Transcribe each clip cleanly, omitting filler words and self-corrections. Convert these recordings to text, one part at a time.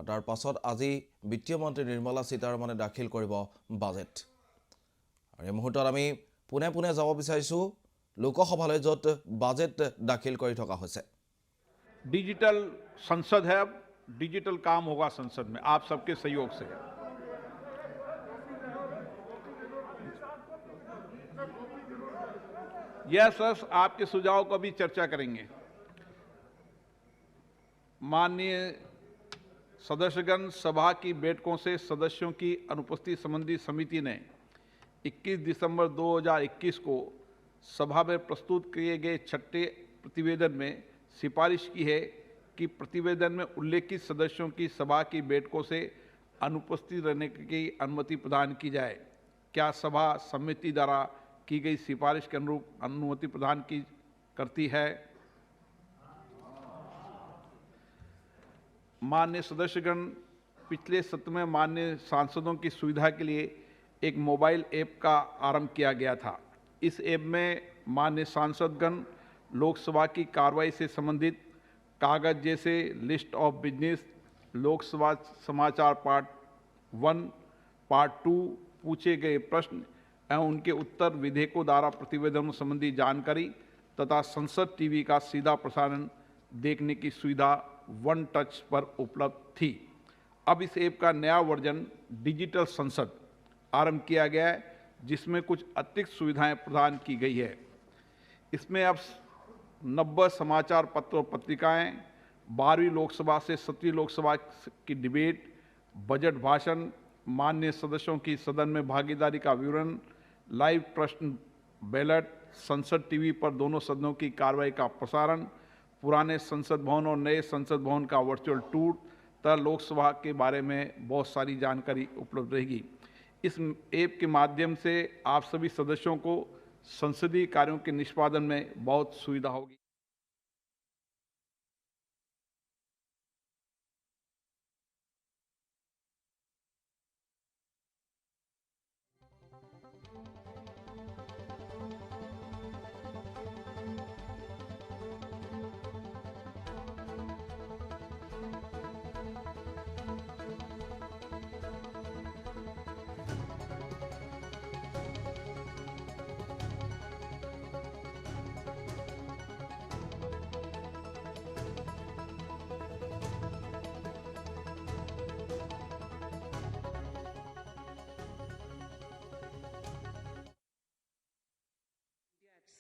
তাৰ পাছত আজি বিত্তীয় মন্ত্ৰী নিৰ্মলা সীতাৰমণে দাখিল কৰিব বাজেট। আৰু এই মুহূৰ্তত আমি পুনে যাব বিচাৰিছো লোকসভালৈ য'ত বাজেট দাখিল কৰি থকা হৈছে। डिजिटल संसद है, अब डिजिटल काम होगा संसद में आप सबके सहयोग से। यह सर आपके सुझाव को भी चर्चा करेंगे। माननीय सदस्यगण, सभा की बैठकों से सदस्यों की अनुपस्थिति संबंधी समिति ने 21 दिसंबर 2021 को सभा में प्रस्तुत किए गए छठे प्रतिवेदन में सिफारिश की है कि प्रतिवेदन में उल्लेखित सदस्यों की सभा की बैठकों से अनुपस्थित रहने की अनुमति प्रदान की जाए। क्या सभा समिति द्वारा की गई सिफारिश के अनुरूप अनुमति प्रदान की करती है? माननीय सदस्यगण, पिछले सत्र में माननीय सांसदों की सुविधा के लिए एक मोबाइल ऐप का आरंभ किया गया था। इस ऐप में माननीय सांसदगण लोकसभा की कार्रवाई से संबंधित कागज जैसे लिस्ट ऑफ बिजनेस, लोकसभा समाचार पार्ट 1, पार्ट 2, पूछे गए प्रश्न एवं उनके उत्तर, विधेयकों द्वारा प्रतिवेदनों संबंधी जानकारी तथा संसद टीवी का सीधा प्रसारण देखने की सुविधा वन टच पर उपलब्ध थी। अब इस ऐप का नया वर्जन डिजिटल संसद आरंभ किया गया है, जिसमें कुछ अतिरिक्त सुविधाएं प्रदान की गई है। इसमें अब 90 समाचार पत्र और पत्रिकाएं, 12वीं लोकसभा से 17वीं लोकसभा की डिबेट, बजट भाषण, माननीय सदस्यों की सदन में भागीदारी का विवरण, लाइव प्रश्न बैलेट, संसद टीवी पर दोनों सदनों की कार्रवाई का प्रसारण, पुराने संसद भवन और नए संसद भवन का वर्चुअल टूर तथा लोकसभा के बारे में बहुत सारी जानकारी उपलब्ध रहेगी। इस ऐप के माध्यम से आप सभी सदस्यों को संसदीय कार्यों के निष्पादन में बहुत सुविधा होगी।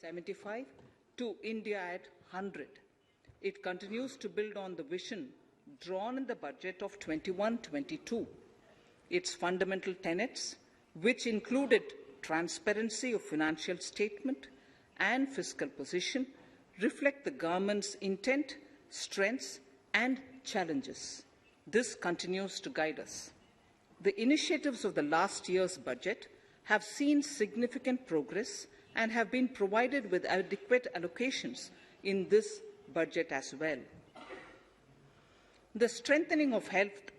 At 75 to India at 100. It continues to build on the vision drawn in the budget of 21-22. Its fundamental tenets, which included transparency of financial statement and fiscal position, reflect the government's intent, strengths, and challenges. This continues to guide us. The initiatives of the last year's budget have seen significant progress and have been provided with adequate allocations in this budget as well. The strengthening of health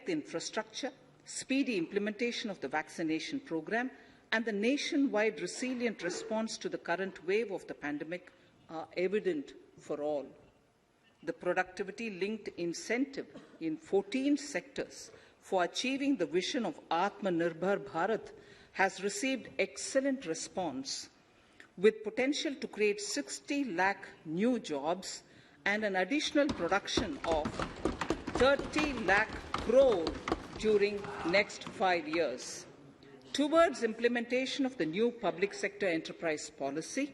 infrastructure, speedy implementation of the vaccination program, and the nationwide resilient response to the current wave of the pandemic are evident for all. The productivity-linked incentive in 14 sectors for achieving the vision of Atmanirbhar Bharat has received excellent response, with potential to create 60 lakh new jobs and an additional production of 30 lakh crore during next 5 years. Towards implementation of the new public sector enterprise policy,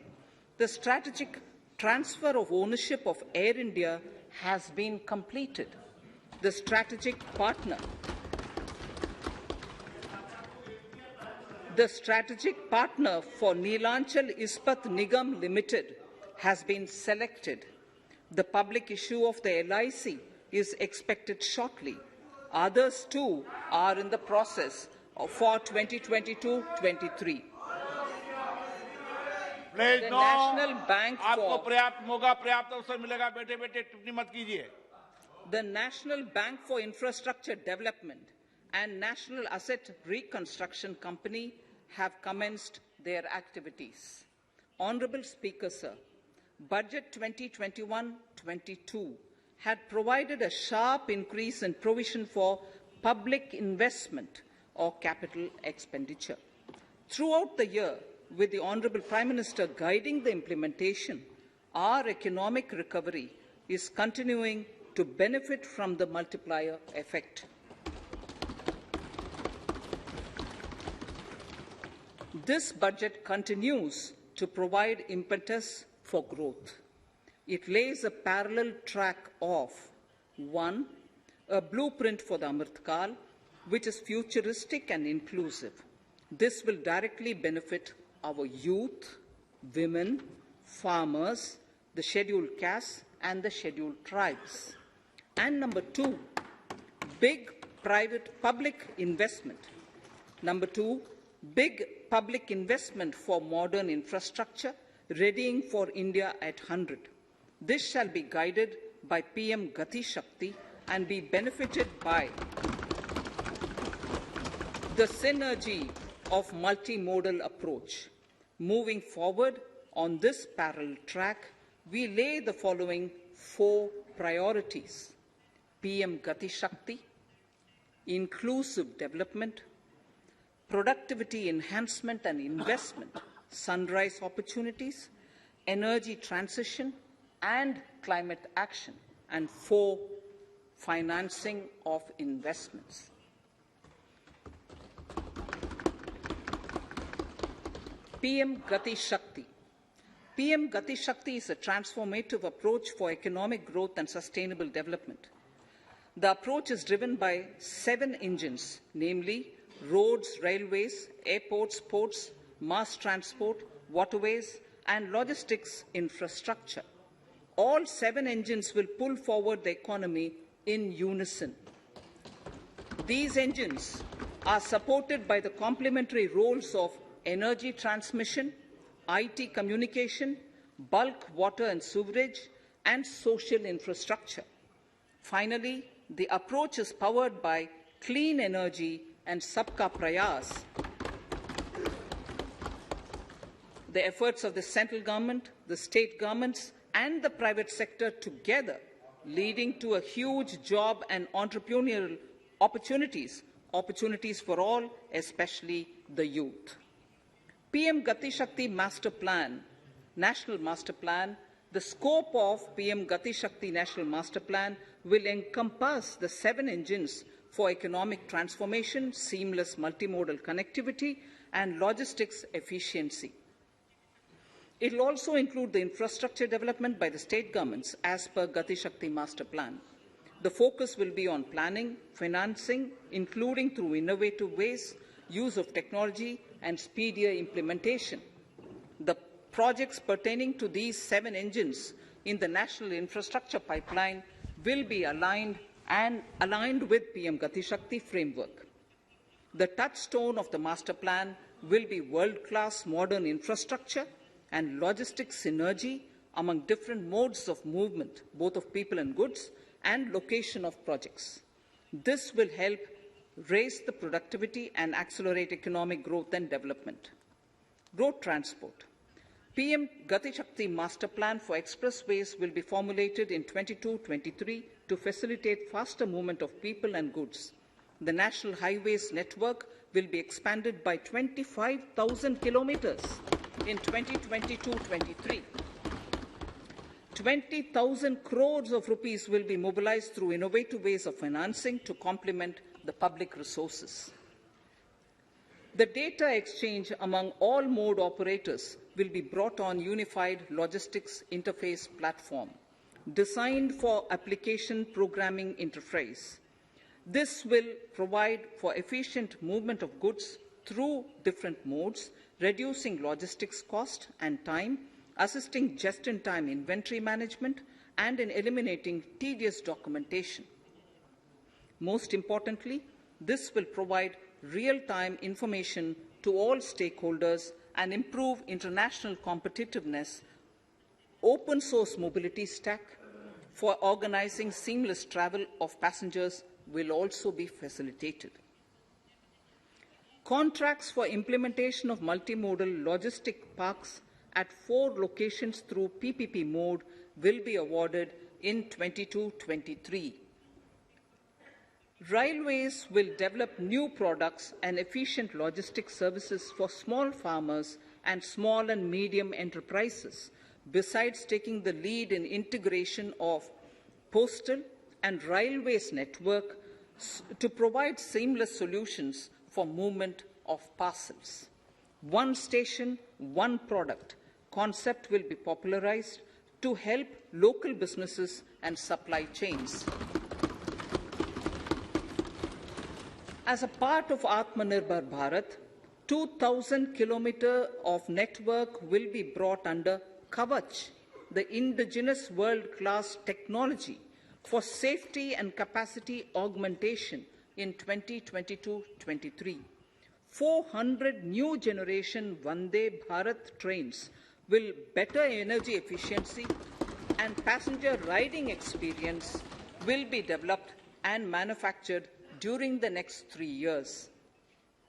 the strategic transfer of ownership of Air India has been completed. The strategic partner for Neelanchal Ispat Nigam Limited has been selected. The public issue of the LIC is expected shortly. Others too are in the process for 2022-23. The National Bank आपको पर्याप्त मौका, पर्याप्त अवसर मिलेगा। बैठे-बैठे टिप्पणी मत कीजिए। The National Bank for Infrastructure Development and National Asset Reconstruction Company have commenced their activities. Honorable Speaker, sir, Budget 2021-22 had provided a sharp increase in provision for public investment or capital expenditure. Throughout the year, with the Honourable Prime Minister guiding the implementation, our economic recovery is continuing to benefit from the multiplier effect. This budget continues to provide impetus for growth. It lays a parallel track of 1. A blueprint for the Amrit Kal, which is futuristic and inclusive. This will directly benefit our youth, women, farmers, the scheduled castes, and the scheduled tribes. And number 2, big public investment. Number 2, big public investment for modern infrastructure, readying for India at 100. This shall be guided by PM Gati Shakti and be benefited by the synergy of multimodal approach. Moving forward on this parallel track, we lay the following 4 priorities: PM Gati Shakti, inclusive development, productivity enhancement and investment, sunrise opportunities, energy transition, and climate action, and 4, financing of investments. PM Gati Shakti. PM Gati Shakti is a transformative approach for economic growth and sustainable development. The approach is driven by 7 engines, namely roads, railways, airports, ports, mass transport, waterways, and logistics infrastructure. All 7 engines will pull forward the economy in unison. These engines are supported by the complementary roles of energy transmission, IT communication, bulk water and sewerage, and social infrastructure. Finally, the approach is powered by clean energy and Sabka Prayas. The efforts of the central government, the state governments, and the private sector together, leading to a huge job and entrepreneurial opportunities for all, especially the youth. PM Gati Shakti Master Plan, National Master Plan, the scope of PM Gati Shakti National Master Plan will encompass the 7 engines for economic transformation, seamless multimodal connectivity, and logistics efficiency. It will also include the infrastructure development by the state governments as per Gati Shakti Master Plan. The focus will be on planning, financing, including through innovative ways, use of technology, and speedier implementation. The projects pertaining to these 7 engines in the national infrastructure pipeline will be aligned with PM Gati Shakti framework. The touchstone of the master plan will be world-class modern infrastructure and logistics synergy among different modes of movement, both of people and goods, and location of projects. This will help raise the productivity and accelerate economic growth and development. Road transport. PM Gati Shakti Master Plan for expressways will be formulated in 22-23 to facilitate faster movement of people and goods. The National Highways network will be expanded by 25,000 kilometers in 2022-23. 20,000 crores of rupees will be mobilized through innovative ways of financing to complement the public resources. The data exchange among all mode operators will be brought on unified logistics interface platform designed for application programming interface. This will provide for efficient movement of goods through different modes, reducing logistics cost and time, assisting just-in-time inventory management, and in eliminating tedious documentation. Most importantly, this will provide real-time information to all stakeholders and improve international competitiveness. Open source mobility stack for organizing seamless travel of passengers will also be facilitated. Contracts for implementation of multimodal logistic parks at 4 locations through PPP mode will be awarded in 22-23. Railways will develop new products and efficient logistics services for small farmers and small and medium enterprises, besides taking the lead in integration of postal and railways network to provide seamless solutions for movement of parcels. One station, one product concept will be popularized to help local businesses and supply chains. As a part of Atmanirbhar Bharat, 2,000 kilometers of network will be brought under Kavach, the indigenous world-class technology for safety and capacity augmentation in 2022-23. 400 new generation Vande Bharat trains will better energy efficiency and passenger riding experience will be developed and manufactured during the next 3 years.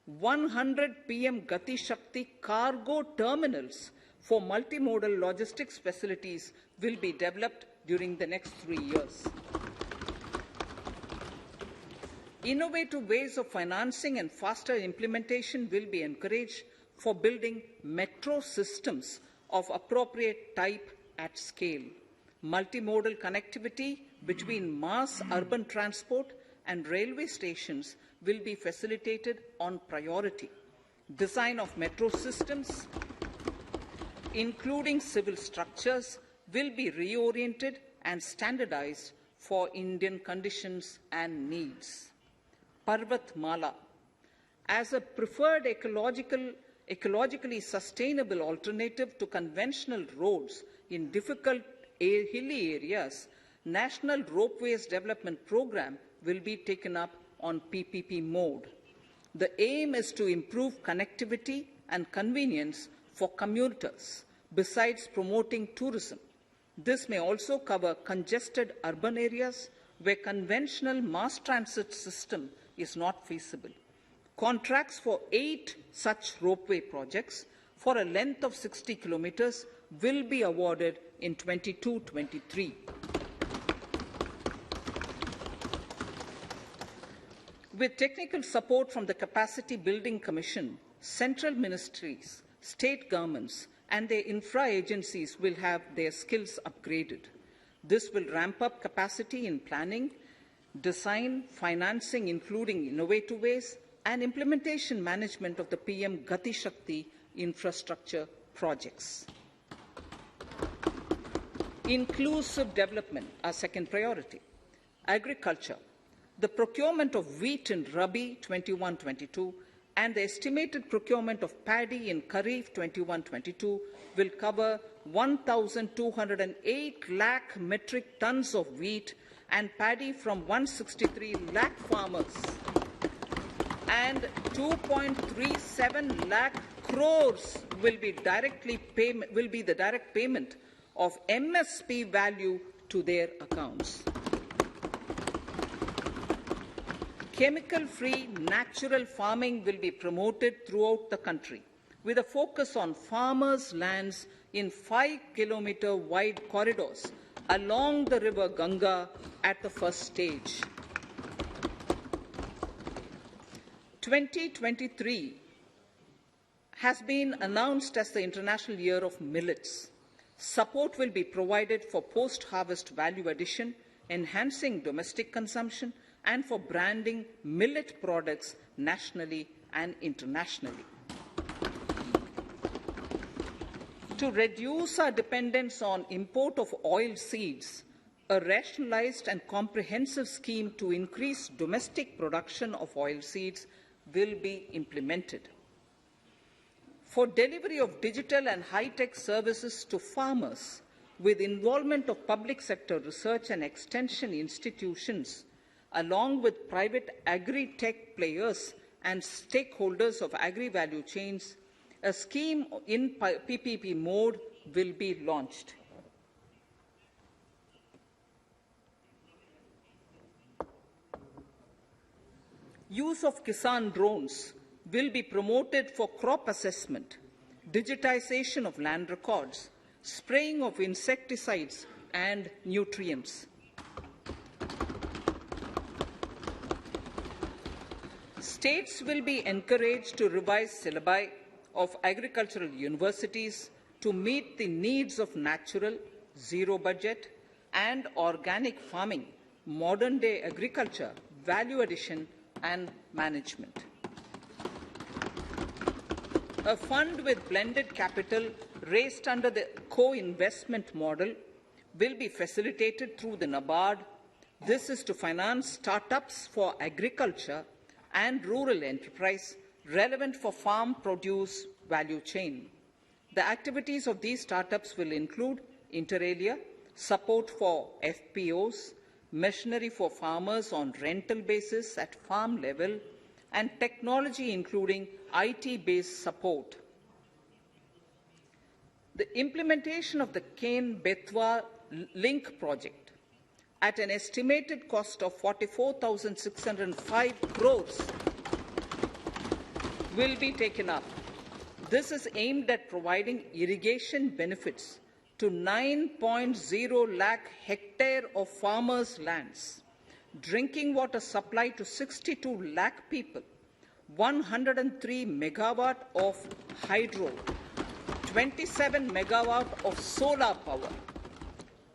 100 PM Gati Shakti cargo terminals for multimodal logistics facilities will be developed during the next 3 years. Innovative ways of financing and faster implementation will be encouraged for building metro systems of appropriate type at scale. Multimodal connectivity between mass urban transport and railway stations will be facilitated on priority. Design of metro systems, including civil structures, will be reoriented and standardized for Indian conditions and needs. Parvat Mala, as a preferred ecologically sustainable alternative to conventional roads in difficult hilly areas, National Ropeways Development Program will be taken up on PPP mode. The aim is to improve connectivity and convenience for commuters, besides promoting tourism. This may also cover congested urban areas where conventional mass transit system is not feasible. Contracts for 8 such ropeway projects for a length of 60 kilometers will be awarded in 22-23. With technical support from the Capacity Building Commission, central ministries, state governments, and their infra agencies will have their skills upgraded. This will ramp up capacity in planning, design, financing, including innovative ways, and implementation management of the PM Gati Shakti infrastructure projects. Inclusive development, our second priority. Agriculture. The procurement of wheat in Rabi 21-22 and the estimated procurement of paddy in Kharif 21-22 will cover 1,208 lakh metric tons of wheat and paddy from 163 lakh farmers, and 2.37 lakh crores will be the direct payment of MSP value to their accounts. Chemical-free natural farming will be promoted throughout the country, with a focus on farmers' lands in 5-kilometer wide corridors along the river Ganga at the first stage. 2023 has been announced as the International Year of Millets. Support will be provided for post-harvest value addition, enhancing domestic consumption, and for branding millet products nationally and internationally. To reduce our dependence on import of oil seeds, a rationalized and comprehensive scheme to increase domestic production of oil seeds will be implemented. For delivery of digital and high-tech services to farmers, with involvement of public sector research and extension institutions, along with private agri-tech players and stakeholders of agri-value chains, a scheme in PPP mode will be launched. Use of Kisan drones will be promoted for crop assessment, digitization of land records, spraying of insecticides and nutrients. States will be encouraged to revise syllabi of agricultural universities to meet the needs of natural, zero budget, and organic farming, modern day agriculture, value addition, and management. A fund with blended capital raised under the co-investment model will be facilitated through the NABARD. This is to finance startups for agriculture and rural enterprise relevant for farm produce value chain. The activities of these startups will include, inter alia, support for FPOs, machinery for farmers on rental basis at farm level, and technology including IT-based support. The implementation of the Kane-Betwa link project at an estimated cost of 44,605 crores will be taken up. This is aimed at providing irrigation benefits to 9.0 lakh hectare of farmers' lands, drinking water supply to 62 lakh people, 103 megawatt of hydro, 27 megawatt of solar power,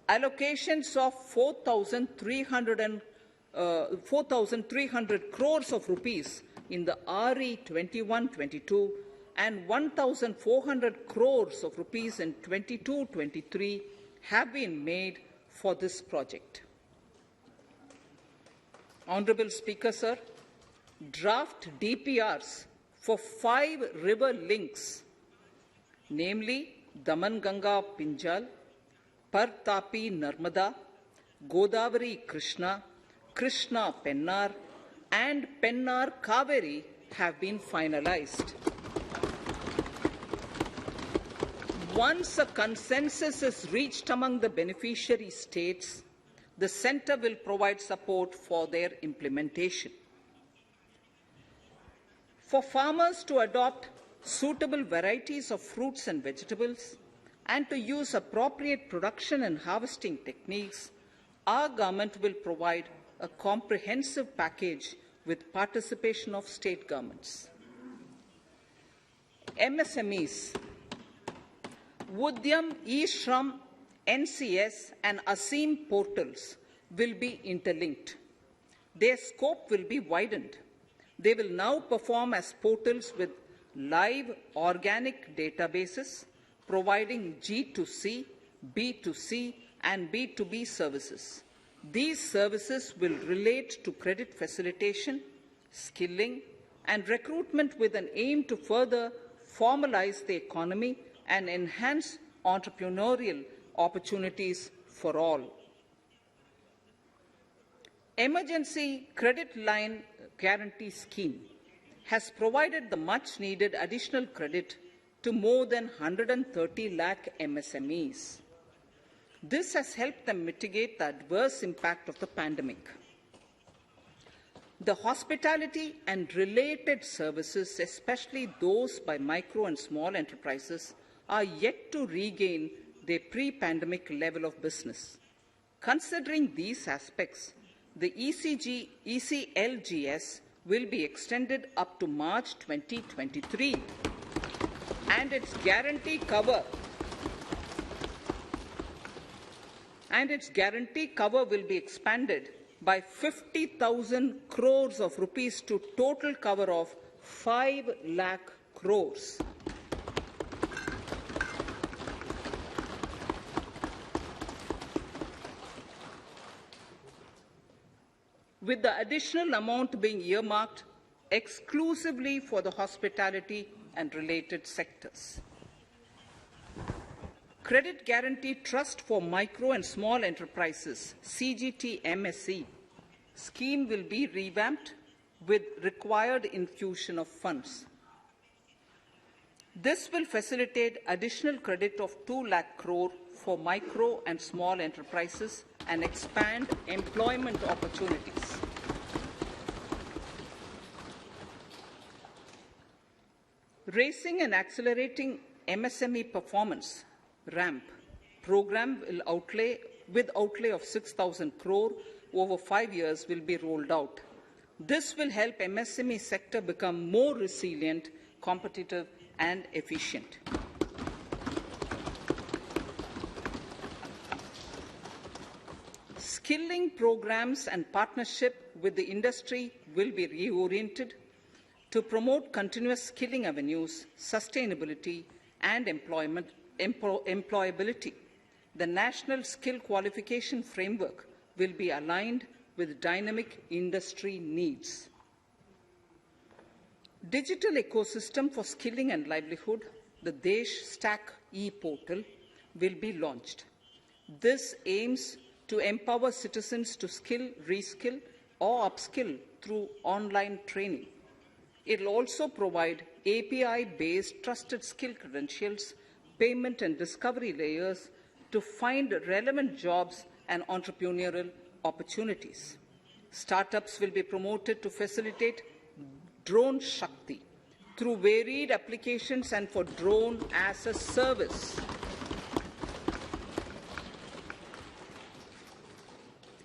allocations of 4,300 crores of rupees in the RE 21-22 and 1,400 crores of rupees in 22-23 have been made for this project. Honorable Speaker, sir, draft DPRs for 5 river links, namely Daman-Ganga Pinjal, Par-Tapi Narmada, Godavari Krishna, Krishna Pennar, and Pennar Kaveri have been finalized. Once a consensus is reached among the beneficiary states, the Centre will provide support for their implementation. For farmers to adopt suitable varieties of fruits and vegetables and to use appropriate production and harvesting techniques, our government will provide a comprehensive package with participation of state governments. MSMEs, Udyam, eShram, NCS and ASEEM portals will be interlinked. Their scope will be widened. They will now perform as portals with live organic databases, providing G2C, B2C, and B2B services. These services will relate to credit facilitation, skilling, and recruitment with an aim to further formalize the economy and enhance entrepreneurial opportunities for all. Emergency Credit Line Guarantee Scheme has provided the much-needed additional credit to more than 130 lakh MSMEs. This has helped them mitigate the adverse impact of the pandemic. The hospitality and related services, especially those by micro and small enterprises, are yet to regain their pre-pandemic level of business. Considering these aspects, the ECLGS will be extended up to March 2023, and its guarantee cover will be expanded by 50,000 crores of rupees to total cover of 5 lakh crores. With the additional amount being earmarked exclusively for the hospitality and related sectors. Credit Guarantee Trust for Micro and Small Enterprises, CGT-MSE, scheme will be revamped with required infusion of funds. This will facilitate additional credit of 2 lakh crore for micro and small enterprises and expand employment opportunities. Raising and accelerating MSME performance, RAMP, program will outlay with outlay of 6,000 crore over 5 years will be rolled out. This will help MSME sector become more resilient, competitive and efficient. Skilling programs and partnership with the industry will be reoriented to promote continuous skilling avenues, sustainability and employability. The National Skill Qualification Framework will be aligned with dynamic industry needs. Digital ecosystem for skilling and livelihood, the Desh Stack e-portal, will be launched. This aims to empower citizens to skill, reskill or upskill through online training. It will also provide API-based trusted skill credentials, payment and discovery layers to find relevant jobs and entrepreneurial opportunities. Startups will be promoted to facilitate Drone Shakti through varied applications and for drone as a service.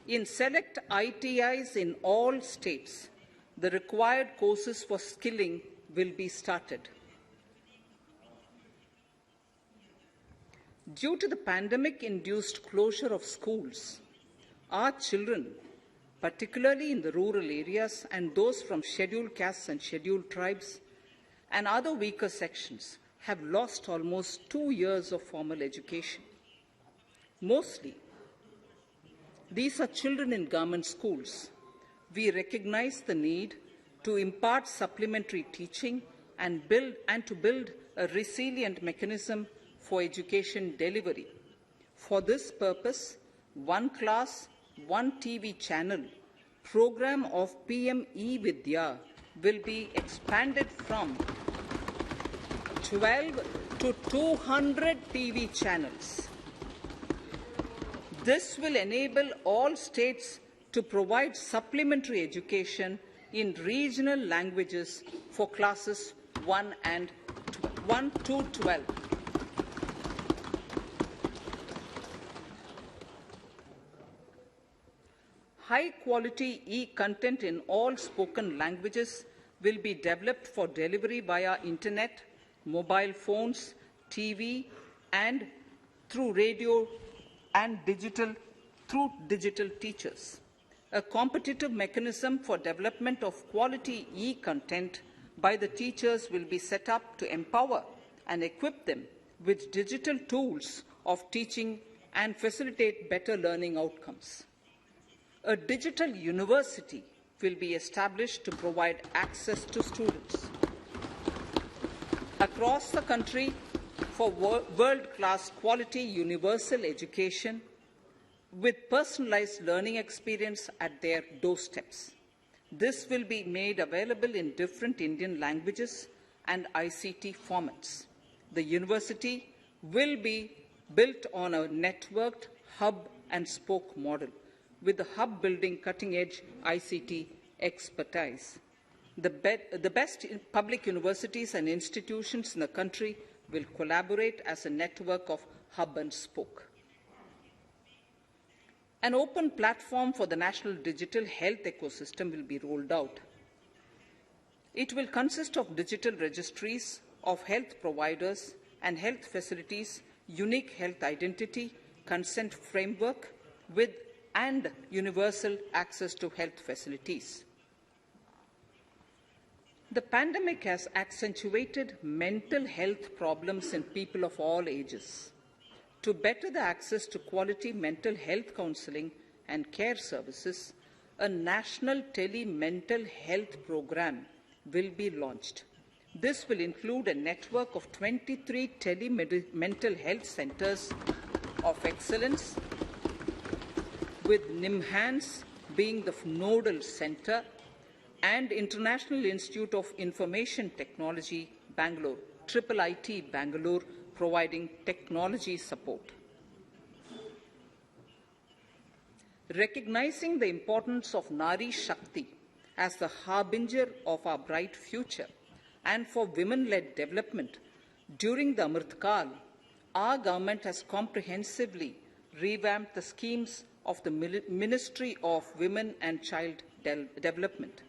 In select ITIs in all states, the required courses for skilling will be started. Due to the pandemic-induced closure of schools, our children, particularly in the rural areas and those from scheduled castes and scheduled tribes and other weaker sections, have lost almost 2 years of formal education. Mostly, these are children in government schools. We recognize the need to impart supplementary teaching and to build a resilient mechanism for education delivery. For this purpose, One Class, One TV channel program of PM E-Vidya will be expanded from 12 to 200 TV channels. This will enable all states to provide supplementary education in regional languages for classes 1 to 12. High-quality e-content in all spoken languages will be developed for delivery via internet, mobile phones, TV, and through radio and digital teachers. A competitive mechanism for development of quality e-content by the teachers will be set up to empower and equip them with digital tools of teaching and facilitate better learning outcomes. A digital university will be established to provide access to students across the country for world-class quality universal education with personalized learning experience at their doorsteps. This will be made available in different Indian languages and ICT formats. The university will be built on a networked hub and spoke model, with the hub building cutting-edge ICT expertise. The best public universities and institutions in the country will collaborate as a network of hub and spoke. An open platform for the national digital health ecosystem will be rolled out. It will consist of digital registries of health providers and health facilities, unique health identity, consent framework, and universal access to health facilities. The pandemic has accentuated mental health problems in people of all ages. To better the access to quality mental health counseling and care services, a national tele-mental health program will be launched. This will include a network of 23 tele-mental health centers of excellence, with NIMHANS being the nodal center and International Institute of Information Technology, Bangalore, IIIT Bangalore, providing technology support. Recognizing the importance of Nari Shakti as the harbinger of our bright future and for women-led development, during the Amrit Kal, our government has comprehensively revamp the schemes of the Ministry of Women and Child Development.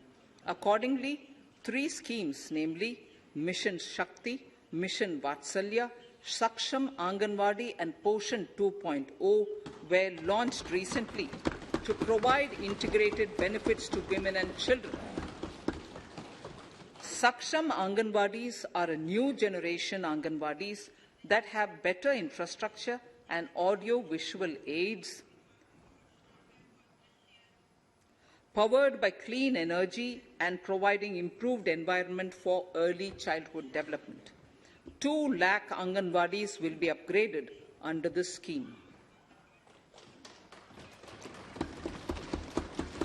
Accordingly, 3 schemes, namely Mission Shakti, Mission Vatsalya, Saksham Anganwadi and Poshan 2.0 were launched recently to provide integrated benefits to women and children. Saksham Anganwadis are a new generation Anganwadis that have better infrastructure and audio-visual aids, powered by clean energy and providing improved environment for early childhood development. 2 lakh Anganwadis will be upgraded under this scheme.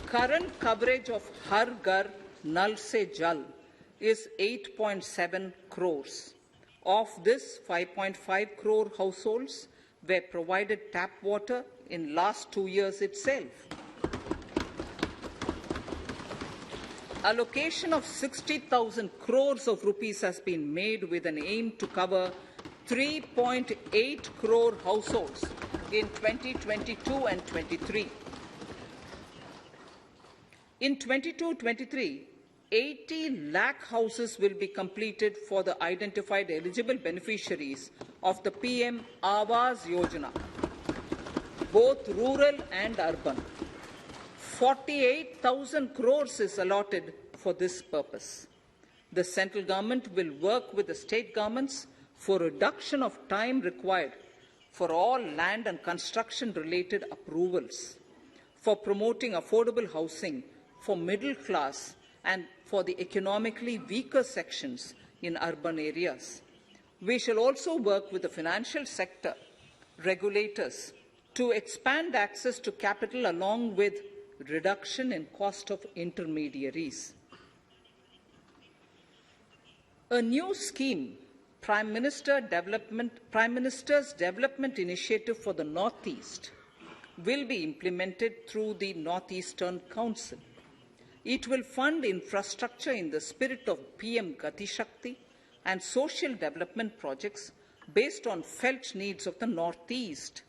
Current coverage of Har Ghar Nal Se Jal is 8.7 crores. Of this, 5.5 crore households were provided tap water in last 2 years itself. Allocation of 60,000 crores of rupees has been made with an aim to cover 3.8 crore households in 2022 and 23. In 22-23, 80 lakh houses will be completed for the identified eligible beneficiaries of the PM Awas Yojana, both rural and urban. 48,000 crores is allotted for this purpose. The central government will work with the state governments for reduction of time required for all land and construction-related approvals, for promoting affordable housing for middle class and for the economically weaker sections in urban areas. We shall also work with the financial sector, regulators, to expand access to capital along with reduction in cost of intermediaries. A new scheme, Prime Minister's Development Initiative for the Northeast, will be implemented through the Northeastern Council. It will fund infrastructure in the spirit of PM Gati Shakti and social development projects based on felt needs of the Northeast.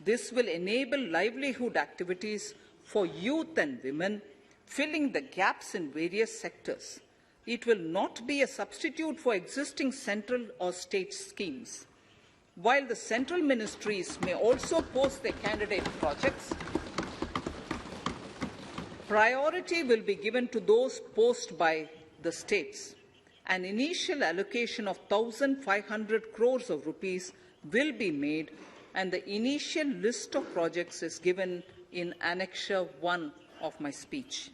This will enable livelihood activities for youth and women, filling the gaps in various sectors. It will not be a substitute for existing central or state schemes. While the central ministries may also post their candidate projects, priority will be given to those posted by the states. An initial allocation of 1,500 crores of rupees will be made, and the initial list of projects is given in Annexure 1 of my speech.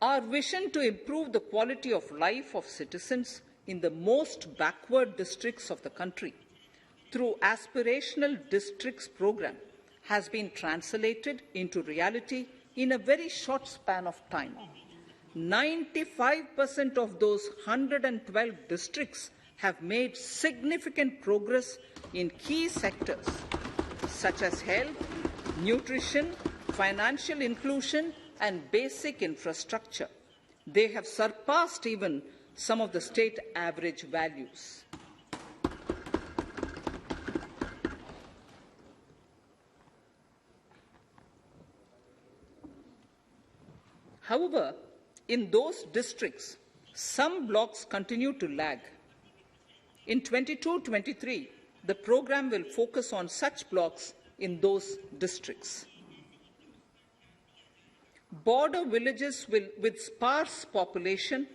Our vision to improve the quality of life of citizens in the most backward districts of the country through Aspirational Districts program has been translated into reality in a very short span of time. 95% of those 112 districts have made significant progress in key sectors such as health, nutrition, financial inclusion, and basic infrastructure. They have surpassed even some of the state average values. However, in those districts, some blocks continue to lag. In 22-23, the program will focus on such blocks in those districts. Border villages with sparse population,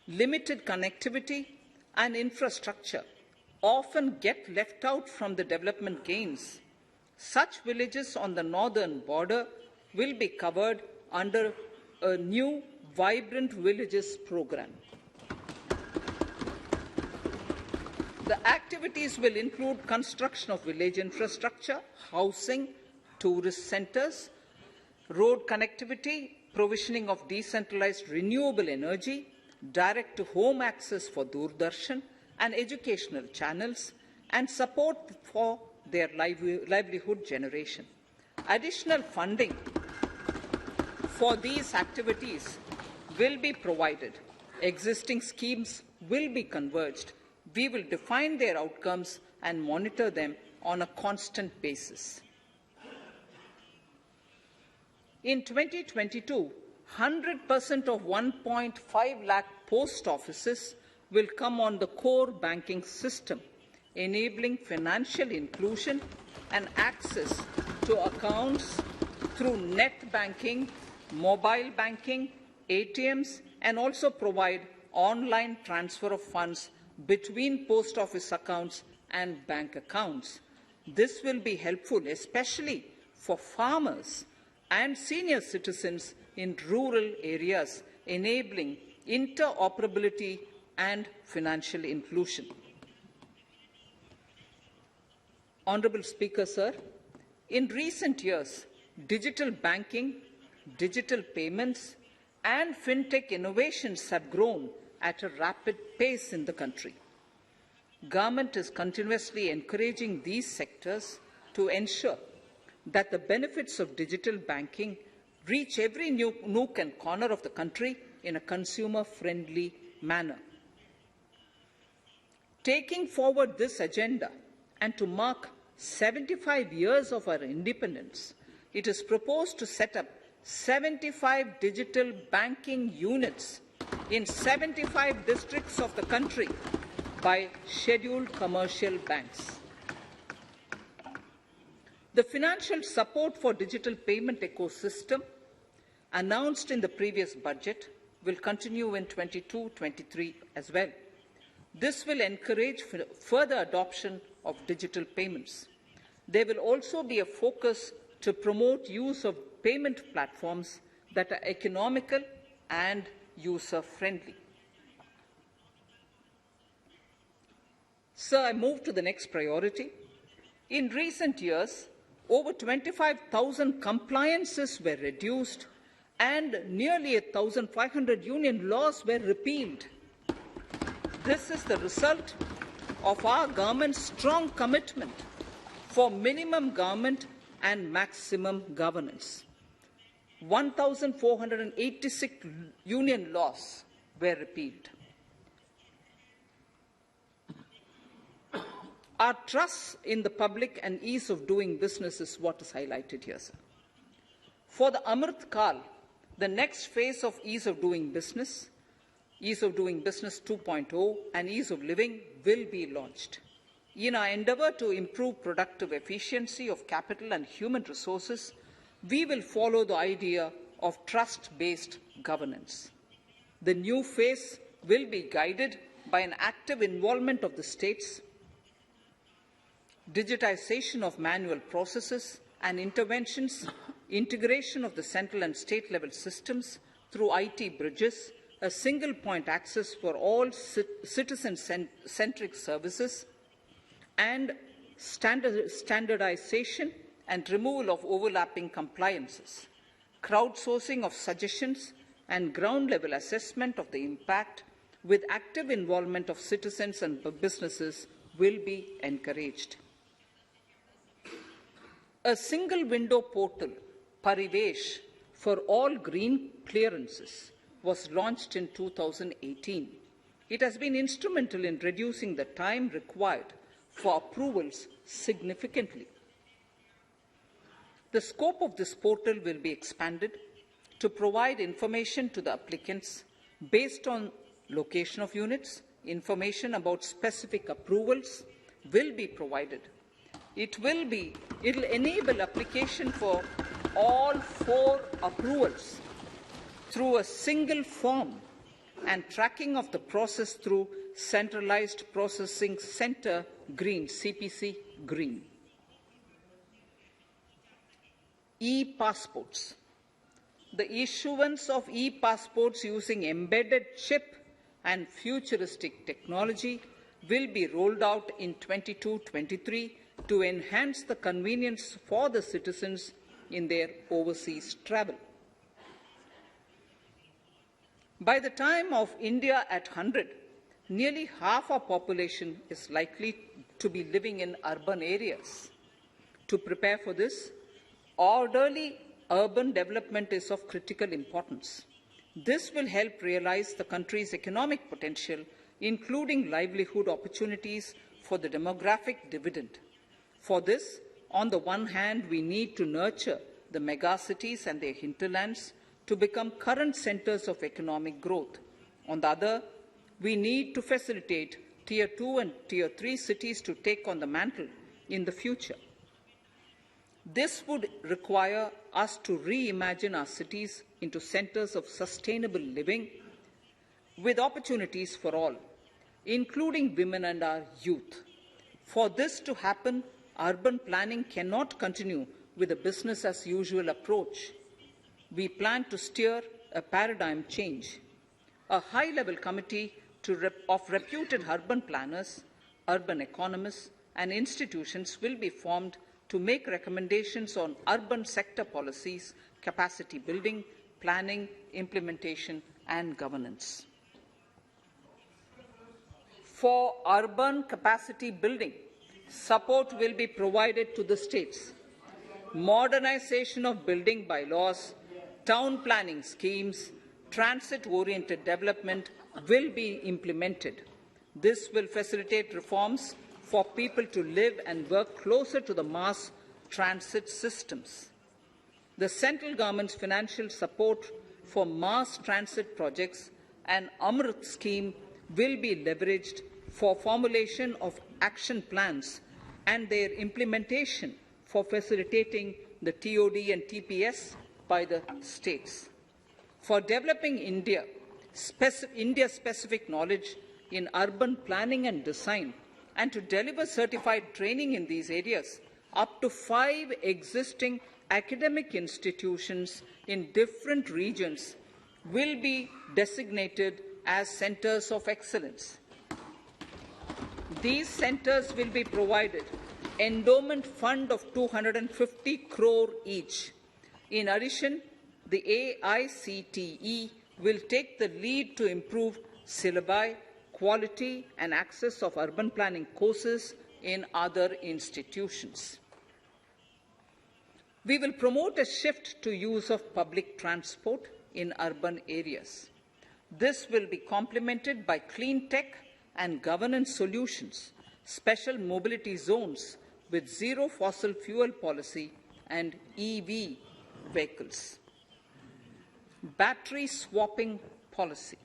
limited connectivity, and infrastructure often get left out from the development gains. Such villages on the northern border will be covered under a new Vibrant Villages program. The activities will include construction of village infrastructure, housing, tourist centers, road connectivity, provisioning of decentralized renewable energy, direct-to-home access for Doordarshan and educational channels, and support for their livelihood generation. Additional funding for these activities will be provided. Existing schemes will be converged. We will define their outcomes and monitor them on a constant basis. In 2022, 100% of 1.5 lakh post offices will come on the core banking system, enabling financial inclusion and access to accounts through net banking, mobile banking, ATMs, and also provide online transfer of funds between post office accounts and bank accounts. This will be helpful, especially for farmers and senior citizens in rural areas, enabling interoperability and financial inclusion. Honourable Speaker, sir, in recent years, digital banking, digital payments, and fintech innovations have grown at a rapid pace in the country. Government is continuously encouraging these sectors to ensure that the benefits of digital banking reach every nook and corner of the country in a consumer-friendly manner. Taking forward this agenda and to mark 75 years of our independence, it is proposed to set up 75 digital banking units in 75 districts of the country by scheduled commercial banks. The financial support for digital payment ecosystem announced in the previous budget will continue in 22-23 as well. This will encourage further adoption of digital payments. There will also be a focus to promote use of payment platforms that are economical and user-friendly. Sir, I move to the next priority. In recent years, over 25,000 compliances were reduced and nearly 1,500 union laws were repealed. This is the result of our government's strong commitment for minimum government and maximum governance. 1,486 union laws were repealed. Our trust in the public and ease of doing business is what is highlighted here, sir. For the Amrit Kal, the next phase of ease of doing business 2.0 and ease of living will be launched. In our endeavour to improve productive efficiency of capital and human resources, we will follow the idea of trust-based governance. The new phase will be guided by an active involvement of the states, digitization of manual processes and interventions, integration of the central and state level systems through IT bridges, a single point access for all citizen-centric services, and standardization and removal of overlapping compliances. Crowdsourcing of suggestions and ground-level assessment of the impact with active involvement of citizens and businesses will be encouraged. A single window portal, Parivesh, for all green clearances was launched in 2018. It has been instrumental in reducing the time required for approvals significantly. The scope of this portal will be expanded to provide information to the applicants based on location of units. Information about specific approvals will be provided. It will enable application for all 4 approvals through a single form and tracking of the process through Centralized Processing Center Green, CPC Green. E-passports. The issuance of e-passports using embedded chip and futuristic technology will be rolled out in 22-23 to enhance the convenience for the citizens in their overseas travel. By the time of India at 100, nearly half our population is likely to be living in urban areas. To prepare for this, orderly urban development is of critical importance. This will help realize the country's economic potential, including livelihood opportunities for the demographic dividend. For this, on the one hand, we need to nurture the megacities and their hinterlands to become current centers of economic growth. On the other, we need to facilitate Tier 2 and Tier 3 cities to take on the mantle in the future. This would require us to reimagine our cities into centers of sustainable living with opportunities for all, including women and our youth. For this to happen, urban planning cannot continue with a business-as-usual approach. We plan to steer a paradigm change. A high-level committee of reputed urban planners, urban economists, and institutions will be formed to make recommendations on urban sector policies, capacity building, planning, implementation, and governance. For urban capacity building, support will be provided to the states. Modernization of building bylaws, town planning schemes, transit-oriented development will be implemented. This will facilitate reforms for people to live and work closer to the mass transit systems. The central government's financial support for mass transit projects and Amrit scheme will be leveraged for formulation of action plans and their implementation for facilitating the TOD and TPS by the states. For developing India-specific knowledge in urban planning and design, and to deliver certified training in these areas, up to 5 existing academic institutions in different regions will be designated as centers of excellence. These centers will be provided endowment fund of 250 crore each. In addition, the AICTE will take the lead to improve syllabi, quality and access of urban planning courses in other institutions. We will promote a shift to use of public transport in urban areas. This will be complemented by clean tech and governance solutions, special mobility zones with zero fossil fuel policy and EV vehicles. Battery swapping policy.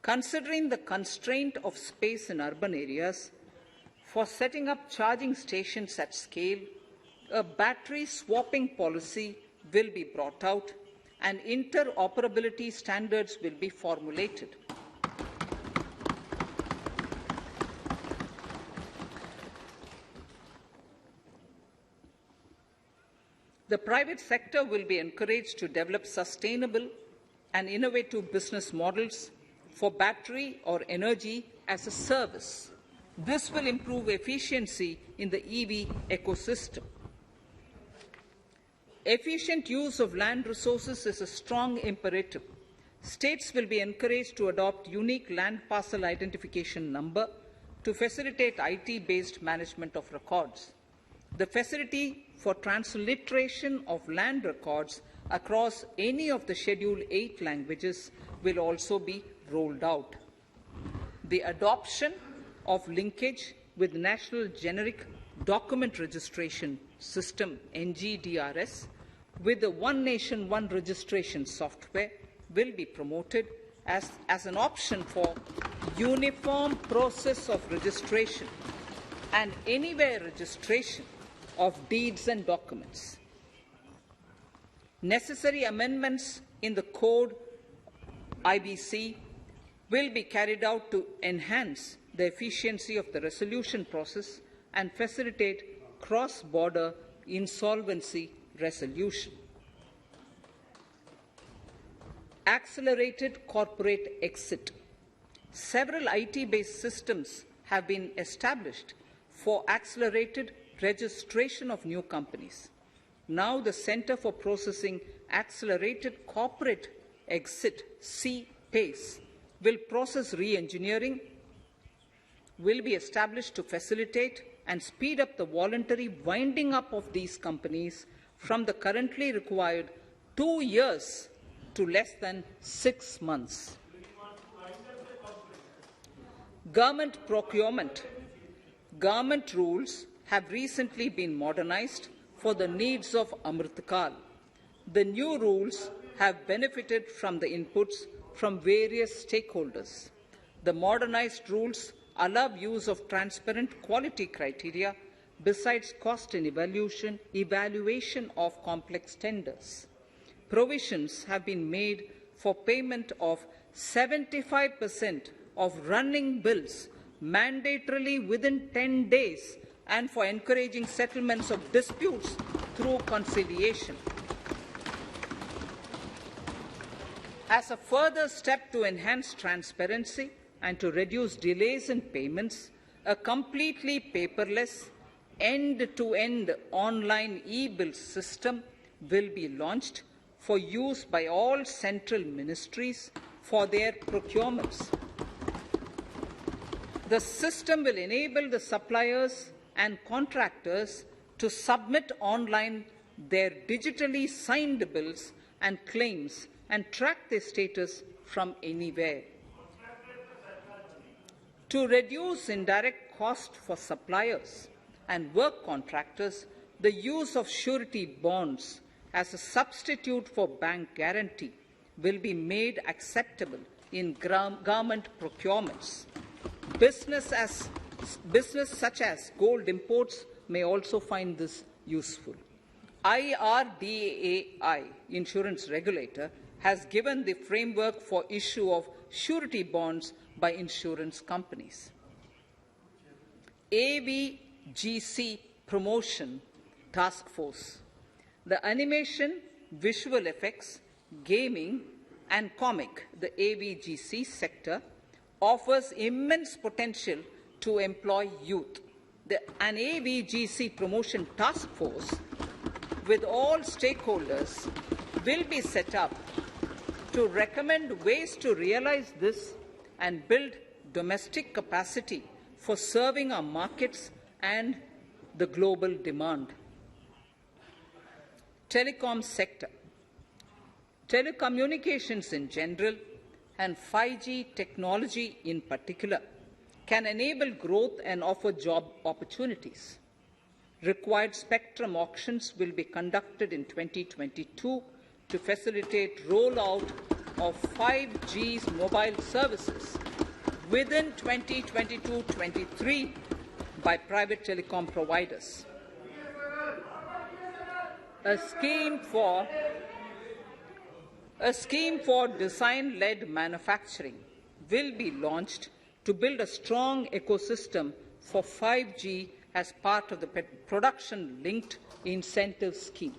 Considering the constraint of space in urban areas, for setting up charging stations at scale, a battery swapping policy will be brought out and interoperability standards will be formulated. The private sector will be encouraged to develop sustainable and innovative business models for battery or energy as a service. This will improve efficiency in the EV ecosystem. Efficient use of land resources is a strong imperative. States will be encouraged to adopt unique land parcel identification number to facilitate IT-based management of records. The facility for transliteration of land records across any of the Schedule 8 languages will also be rolled out. The adoption of linkage with National Generic Document Registration System, NGDRS, with the One Nation, One Registration software will be promoted as an option for uniform process of registration and anywhere registration of deeds and documents. Necessary amendments in the code IBC will be carried out to enhance the efficiency of the resolution process and facilitate cross-border insolvency resolution. Accelerated corporate exit. Several IT-based systems have been established for accelerated registration of new companies. Now the Center for Processing Accelerated Corporate Exit, CPACE, will process re-engineering, will be established to facilitate and speed up the voluntary winding up of these companies from the currently required 2 years to less than 6 months. Government procurement. Government rules have recently been modernized for the needs of Amritkal. The new rules have benefited from the inputs from various stakeholders. The modernized rules allow use of transparent quality criteria besides cost and evaluation of complex tenders. Provisions have been made for payment of 75% of running bills mandatorily within 10 days and for encouraging settlements of disputes through conciliation. As a further step to enhance transparency and to reduce delays in payments, a completely paperless, end-to-end online e-bill system will be launched for use by all central ministries for their procurements. The system will enable the suppliers and contractors to submit online their digitally signed bills and claims and track their status from anywhere. To reduce indirect cost for suppliers and work contractors, the use of surety bonds as a substitute for bank guarantee will be made acceptable in government procurements. Business such as gold imports may also find this useful. IRDAI, insurance regulator, has given the framework for issue of surety bonds by insurance companies. AVGC Promotion Task Force. The animation, visual effects, gaming and comic, the AVGC sector, offers immense potential to employ youth. An AVGC Promotion Task Force with all stakeholders will be set up to recommend ways to realize this and build domestic capacity for serving our markets and the global demand. Telecom sector. Telecommunications in general and 5G technology in particular can enable growth and offer job opportunities. Required spectrum auctions will be conducted in 2022 to facilitate rollout of 5G's mobile services within 2022-23 by private telecom providers. A scheme for design-led manufacturing will be launched to build a strong ecosystem for 5G as part of the production-linked incentive scheme.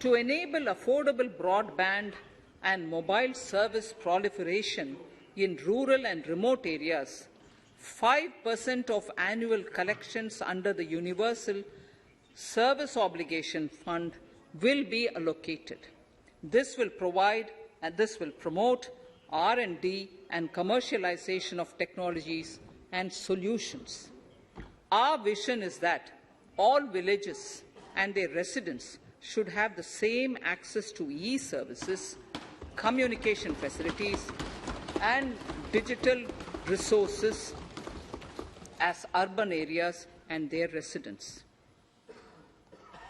To enable affordable broadband and mobile service proliferation in rural and remote areas, 5% of annual collections under the Universal Service Obligation Fund will be allocated. This will promote R&D and commercialization of technologies and solutions. Our vision is that all villages and their residents should have the same access to e-services, communication facilities, and digital resources as urban areas and their residents.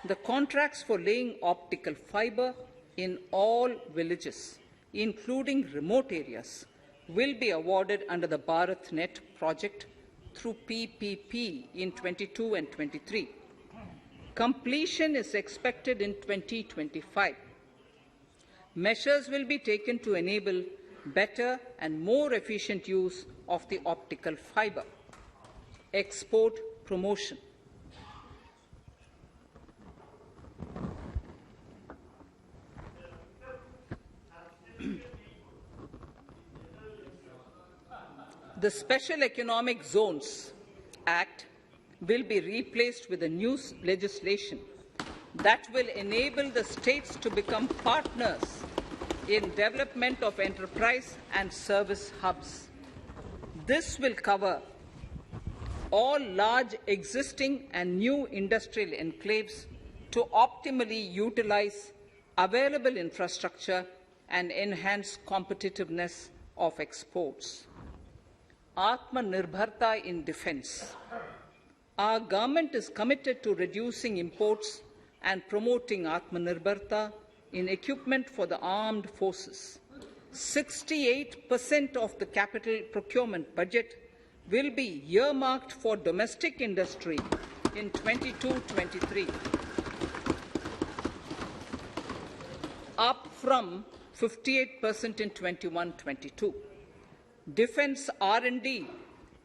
The contracts for laying optical fiber in all villages, including remote areas, will be awarded under the BharatNet project through PPP in 22 and 23. Completion is expected in 2025. Measures will be taken to enable better and more efficient use of the optical fiber. Export promotion. The Special Economic Zones Act will be replaced with a new legislation that will enable the states to become partners in development of enterprise and service hubs. This will cover all large existing and new industrial enclaves to optimally utilize available infrastructure and enhance competitiveness of exports. Atmanirbharta in defense. Our government is committed to reducing imports and promoting Atmanirbharta in equipment for the armed forces. 68% of the capital procurement budget will be earmarked for domestic industry in 22-23, up from 58% in 21-22. Defense R&D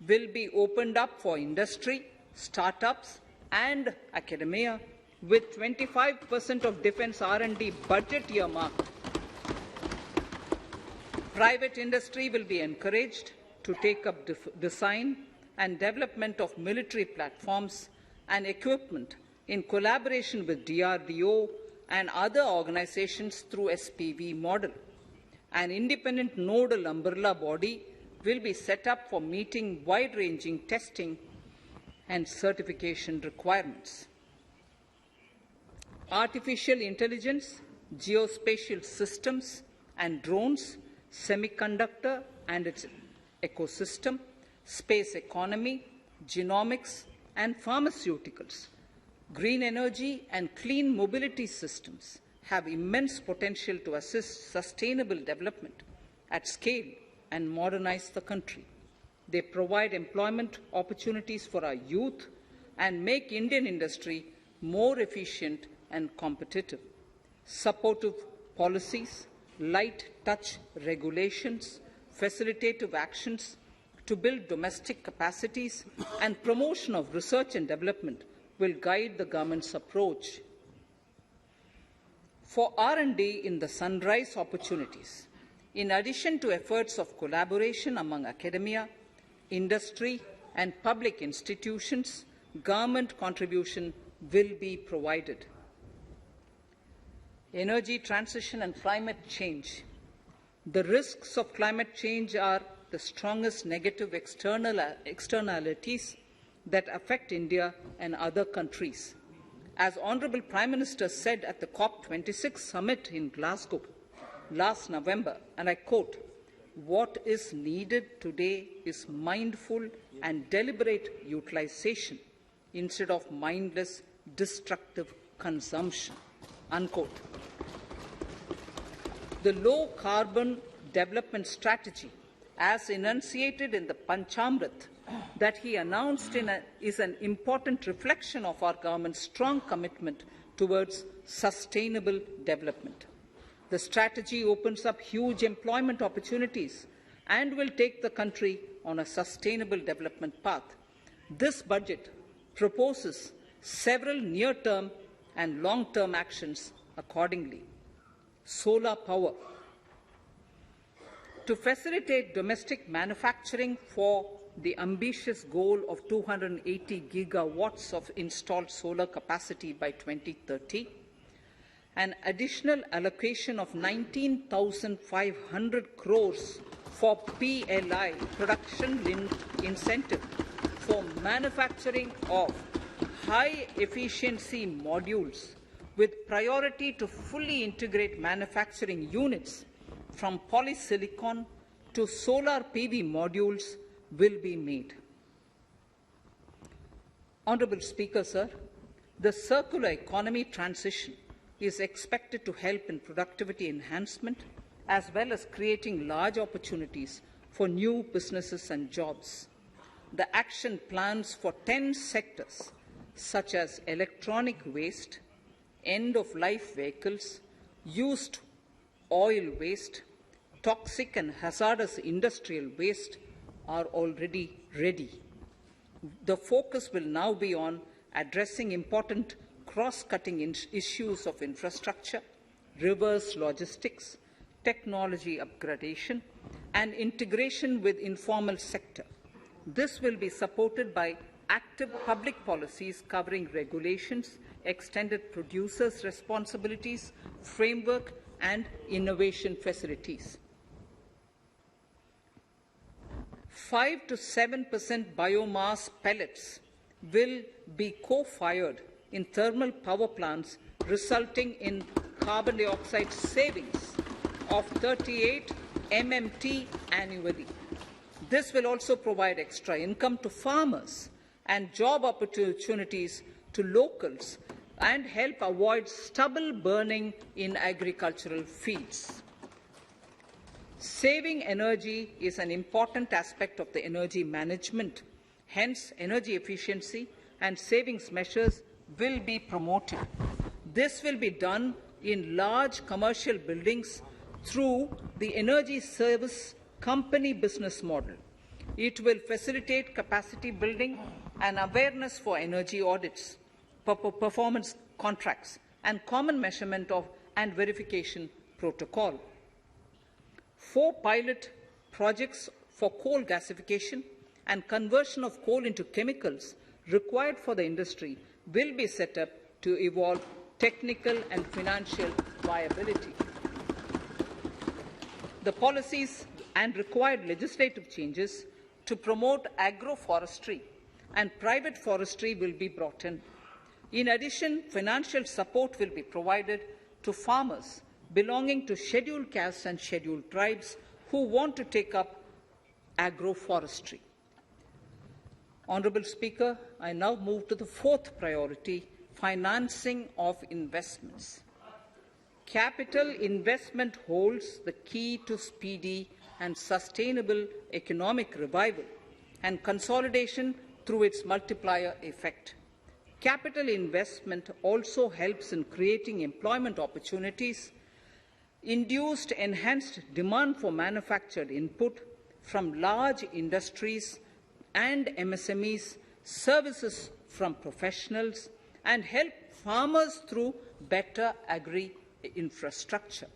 will be opened up for industry, startups and academia, with 25% of defense R&D budget earmarked. Private industry will be encouraged to take up design and development of military platforms and equipment in collaboration with DRDO and other organizations through SPV model. An independent nodal umbrella body will be set up for meeting wide-ranging testing and certification requirements. Artificial intelligence, geospatial systems and drones, semiconductor and its ecosystem, space economy, genomics and pharmaceuticals, green energy and clean mobility systems have immense potential to assist sustainable development at scale and modernize the country. They provide employment opportunities for our youth and make Indian industry more efficient and competitive. Supportive policies, light touch regulations, facilitative actions to build domestic capacities and promotion of research and development will guide the government's approach. For R&D in the sunrise opportunities, in addition to efforts of collaboration among academia, industry and public institutions, government contribution will be provided. Energy transition and climate change. The risks of climate change are the strongest negative externalities that affect India and other countries. As Honourable Prime Minister said at the COP26 summit in Glasgow last November, and I quote, "What is needed today is mindful and deliberate utilization instead of mindless, destructive consumption," unquote. The low-carbon development strategy, as enunciated in the Panchamrit that he announced is an important reflection of our government's strong commitment towards sustainable development. The strategy opens up huge employment opportunities and will take the country on a sustainable development path. This budget proposes several near-term and long-term actions accordingly. Solar power. To facilitate domestic manufacturing for the ambitious goal of 280 gigawatts of installed solar capacity by 2030, an additional allocation of 19,500 crores for PLI, production-linked incentive, for manufacturing of high-efficiency modules with priority to fully integrate manufacturing units from polysilicon to solar PV modules will be made. Honourable Speaker, sir, the circular economy transition is expected to help in productivity enhancement as well as creating large opportunities for new businesses and jobs. The action plans for 10 sectors such as electronic waste, end-of-life vehicles, used oil waste, toxic and hazardous industrial waste are already ready. The focus will now be on addressing important cross-cutting issues of infrastructure, reverse logistics, technology upgradation, and integration with informal sector. This will be supported by active public policies covering regulations, extended producers' responsibilities, framework, and innovation facilities. 5 to 7% biomass pellets will be co-fired in thermal power plants, resulting in carbon dioxide savings of 38 MMT annually. This will also provide extra income to farmers and job opportunities to locals and help avoid stubble burning in agricultural fields. Saving energy is an important aspect of the energy management. Hence, energy efficiency and savings measures will be promoted. This will be done in large commercial buildings through the energy service company business model. It will facilitate capacity building and awareness for energy audits, performance contracts, and common measurement of and verification protocol. 4 pilot projects for coal gasification and conversion of coal into chemicals required for the industry will be set up to evolve technical and financial viability. The policies and required legislative changes to promote agroforestry and private forestry will be brought in. In addition, financial support will be provided to farmers belonging to scheduled castes and scheduled tribes who want to take up agroforestry. Honourable Speaker, I now move to the 4th priority, financing of investments. Capital investment holds the key to speedy and sustainable economic revival and consolidation through its multiplier effect. Capital investment also helps in creating employment opportunities, induced enhanced demand for manufactured input from large industries and MSMEs, services from professionals, and help farmers through better agri-infrastructure.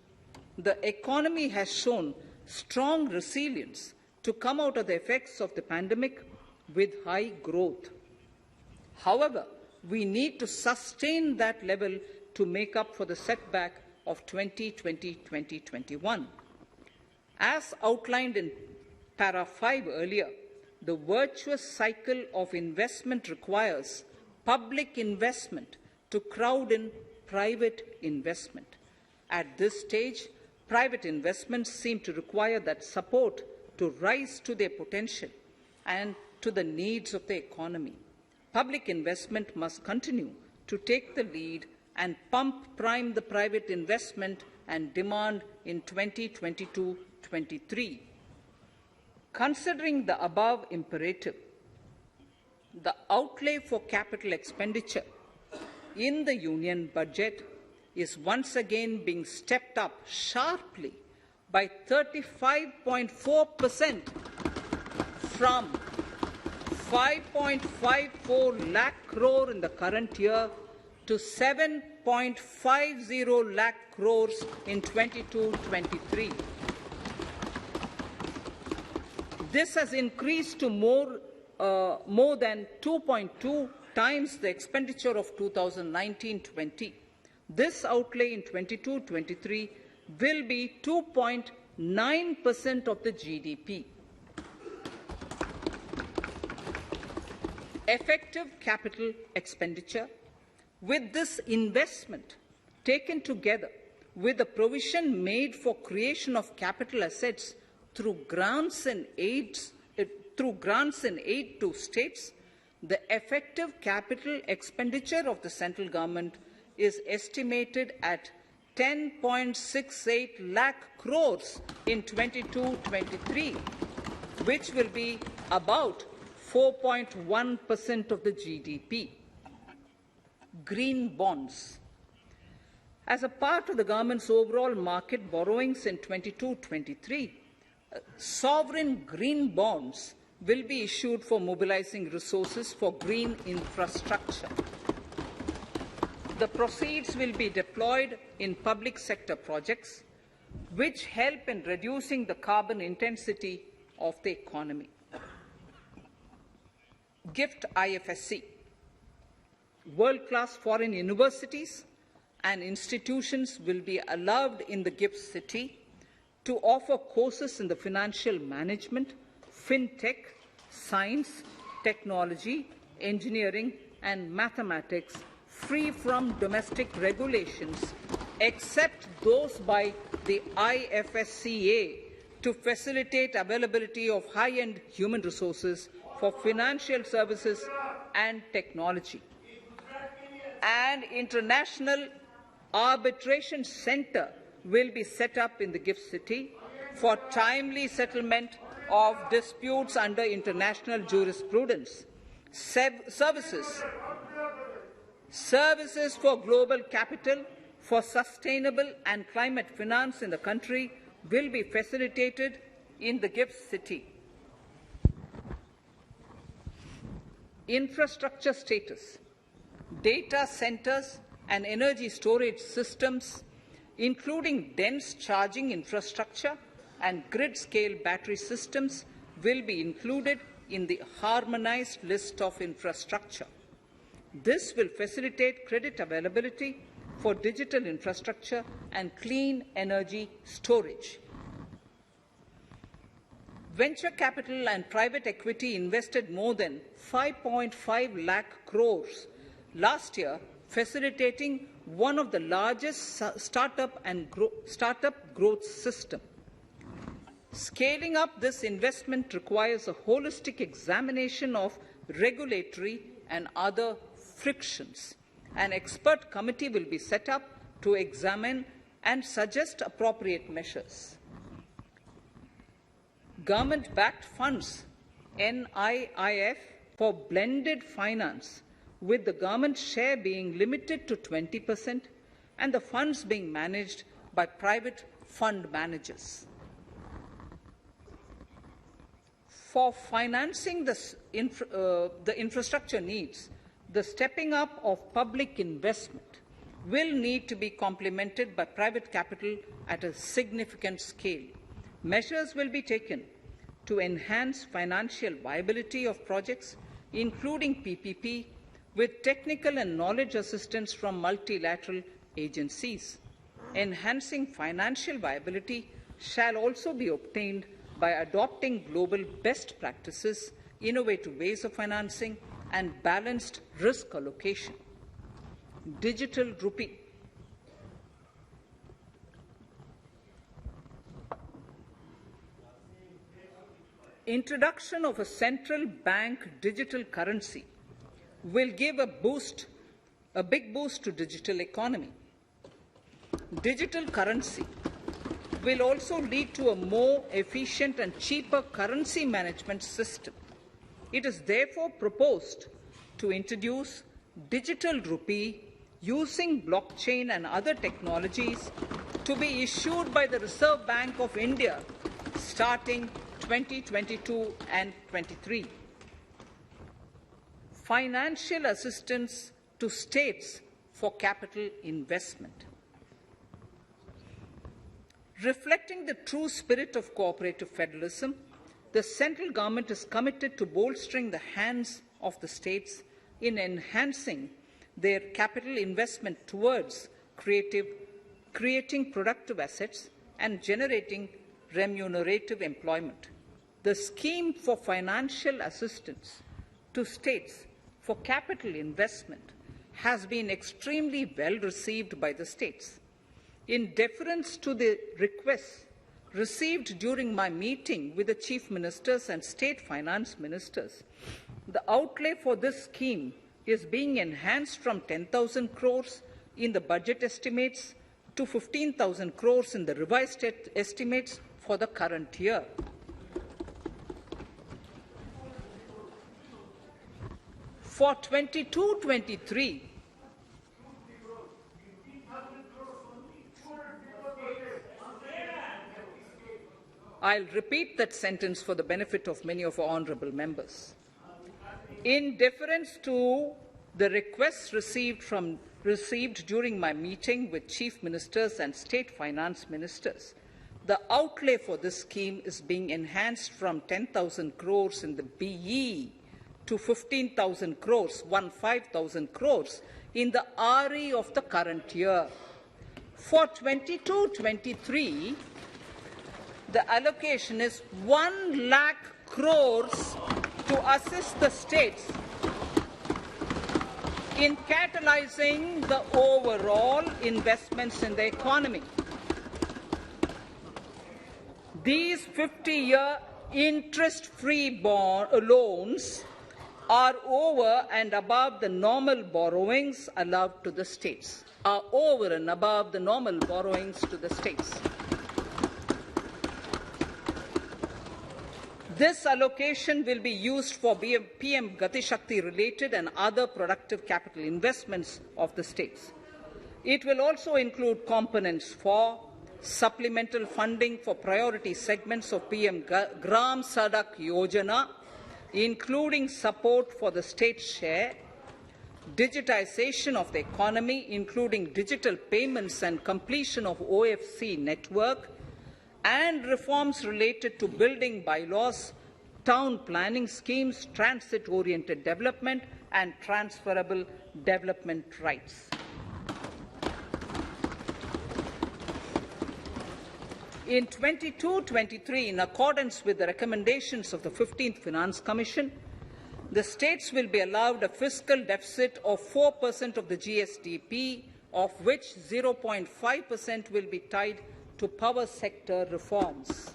The economy has shown strong resilience to come out of the effects of the pandemic with high growth. However, we need to sustain that level to make up for the setback of 2020-2021. As outlined in para 5 earlier, the virtuous cycle of investment requires public investment to crowd in private investment. At this stage, private investments seem to require that support to rise to their potential and to the needs of the economy. Public investment must continue to take the lead and prime the private investment and demand in 2022-23. Considering the above imperative, the outlay for capital expenditure in the Union budget is once again being stepped up sharply by 35.4% from 5.54 lakh crore in the current year to 7.50 lakh crores in 22-23. This has increased to more than 2.2 times the expenditure of 2019-20. This outlay in 22-23 will be 2.9% of the GDP. Effective capital expenditure, with this investment taken together with the provision made for creation of capital assets through grants and aid to states, the effective capital expenditure of the central government is estimated at 10.68 lakh crores in 22-23, which will be about 4.1% of the GDP. Green bonds. As a part of the government's overall market borrowings in 22-23, sovereign green bonds will be issued for mobilizing resources for green infrastructure. The proceeds will be deployed in public sector projects which help in reducing the carbon intensity of the economy. Gift IFSC. World-class foreign universities and institutions will be allowed in the gift city to offer courses in the financial management, fintech, science, technology, engineering, and mathematics free from domestic regulations, except those by the IFSCA to facilitate availability of high-end human resources for financial services and technology. An international arbitration center will be set up in the GIFT City for timely settlement of disputes under international jurisprudence. Services for global capital, for sustainable and climate finance in the country will be facilitated in the GIFT City. Infrastructure status, data centers and energy storage systems, including dense charging infrastructure and grid-scale battery systems, will be included in the harmonized list of infrastructure. This will facilitate credit availability for digital infrastructure and clean energy storage. Venture capital and private equity invested more than 5.5 lakh crores last year, facilitating one of the largest startup growth system. Scaling up this investment requires a holistic examination of regulatory and other frictions. An expert committee will be set up to examine and suggest appropriate measures. Government-backed funds, NIIF, for blended finance, with the government share being limited to 20% and the funds being managed by private fund managers. For financing the infrastructure needs, the stepping up of public investment will need to be complemented by private capital at a significant scale. Measures will be taken to enhance financial viability of projects, including PPP, with technical and knowledge assistance from multilateral agencies. Enhancing financial viability shall also be obtained by adopting global best practices, innovative ways of financing, and balanced risk allocation. Digital rupee. Introduction of a central bank digital currency will give a big boost to digital economy. Digital currency will also lead to a more efficient and cheaper currency management system. It is therefore proposed to introduce digital rupee using blockchain and other technologies to be issued by the Reserve Bank of India starting 2022 and 23. Financial assistance to states for capital investment. Reflecting the true spirit of cooperative federalism, the central government is committed to bolstering the hands of the states in enhancing their capital investment towards creating productive assets and generating remunerative employment. The scheme for financial assistance to states for capital investment has been extremely well received by the states. In deference to the requests received during my meeting with the chief ministers and state finance ministers, the outlay for this scheme is being enhanced from 10,000 crores in the budget estimates to 15,000 crores in the revised estimates for the current year. For 22-23, I'll repeat that sentence for the benefit of many of our honourable members. In deference to the requests received during my meeting with chief ministers and state finance ministers, the outlay for this scheme is being enhanced from 10,000 crores in the BE to 15,000 crores, 15,000 crores in the RE of the current year. For 22-23, the allocation is 1 lakh crores to assist the states in catalyzing the overall investments in the economy. These 50-year interest-free loans are over and above the normal borrowings allowed to the states. Are over and above the normal borrowings to the states. This allocation will be used for PM Gati Shakti related and other productive capital investments of the states. It will also include components for supplemental funding for priority segments of PM Gram Sadak Yojana, including support for the state share, digitization of the economy, including digital payments and completion of OFC network, and reforms related to building bylaws, town planning schemes, transit-oriented development, and transferable development rights. In 22-23, in accordance with the recommendations of the 15th Finance Commission, the states will be allowed a fiscal deficit of 4% of the GSDP, of which 0.5% will be tied to power sector reforms,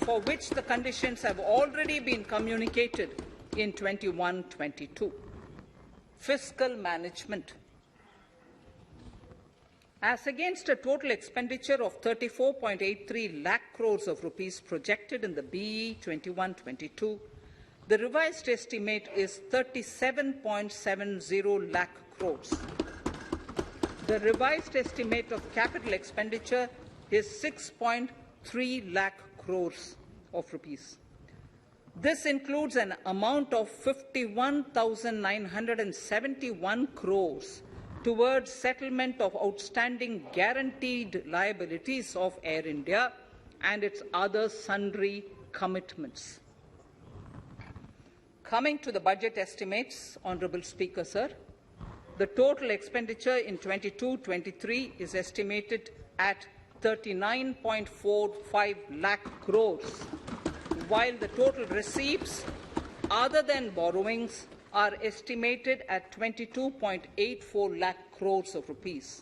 for which the conditions have already been communicated in 21-22. Fiscal management. As against a total expenditure of 34.83 lakh crores of rupees projected in the BE 21-22, the revised estimate is 37.70 lakh crores. The revised estimate of capital expenditure is 6.3 lakh crores of rupees. This includes an amount of 51,971 crores towards settlement of outstanding guaranteed liabilities of Air India and its other sundry commitments. Coming to the budget estimates, Honourable Speaker, sir, the total expenditure in 22-23 is estimated at 39.45 lakh crores, while the total receipts other than borrowings are estimated at 22.84 lakh crores of rupees.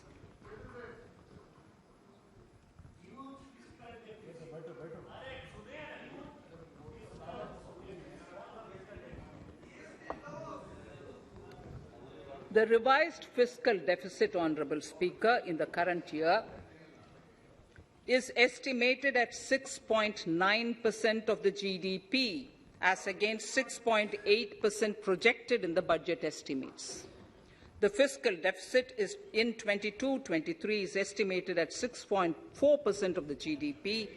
The revised fiscal deficit, Honourable Speaker, in the current year is estimated at 6.9% of the GDP, as against 6.8% projected in the budget estimates. The fiscal deficit is in 22-23 is estimated at 6.4% of the GDP,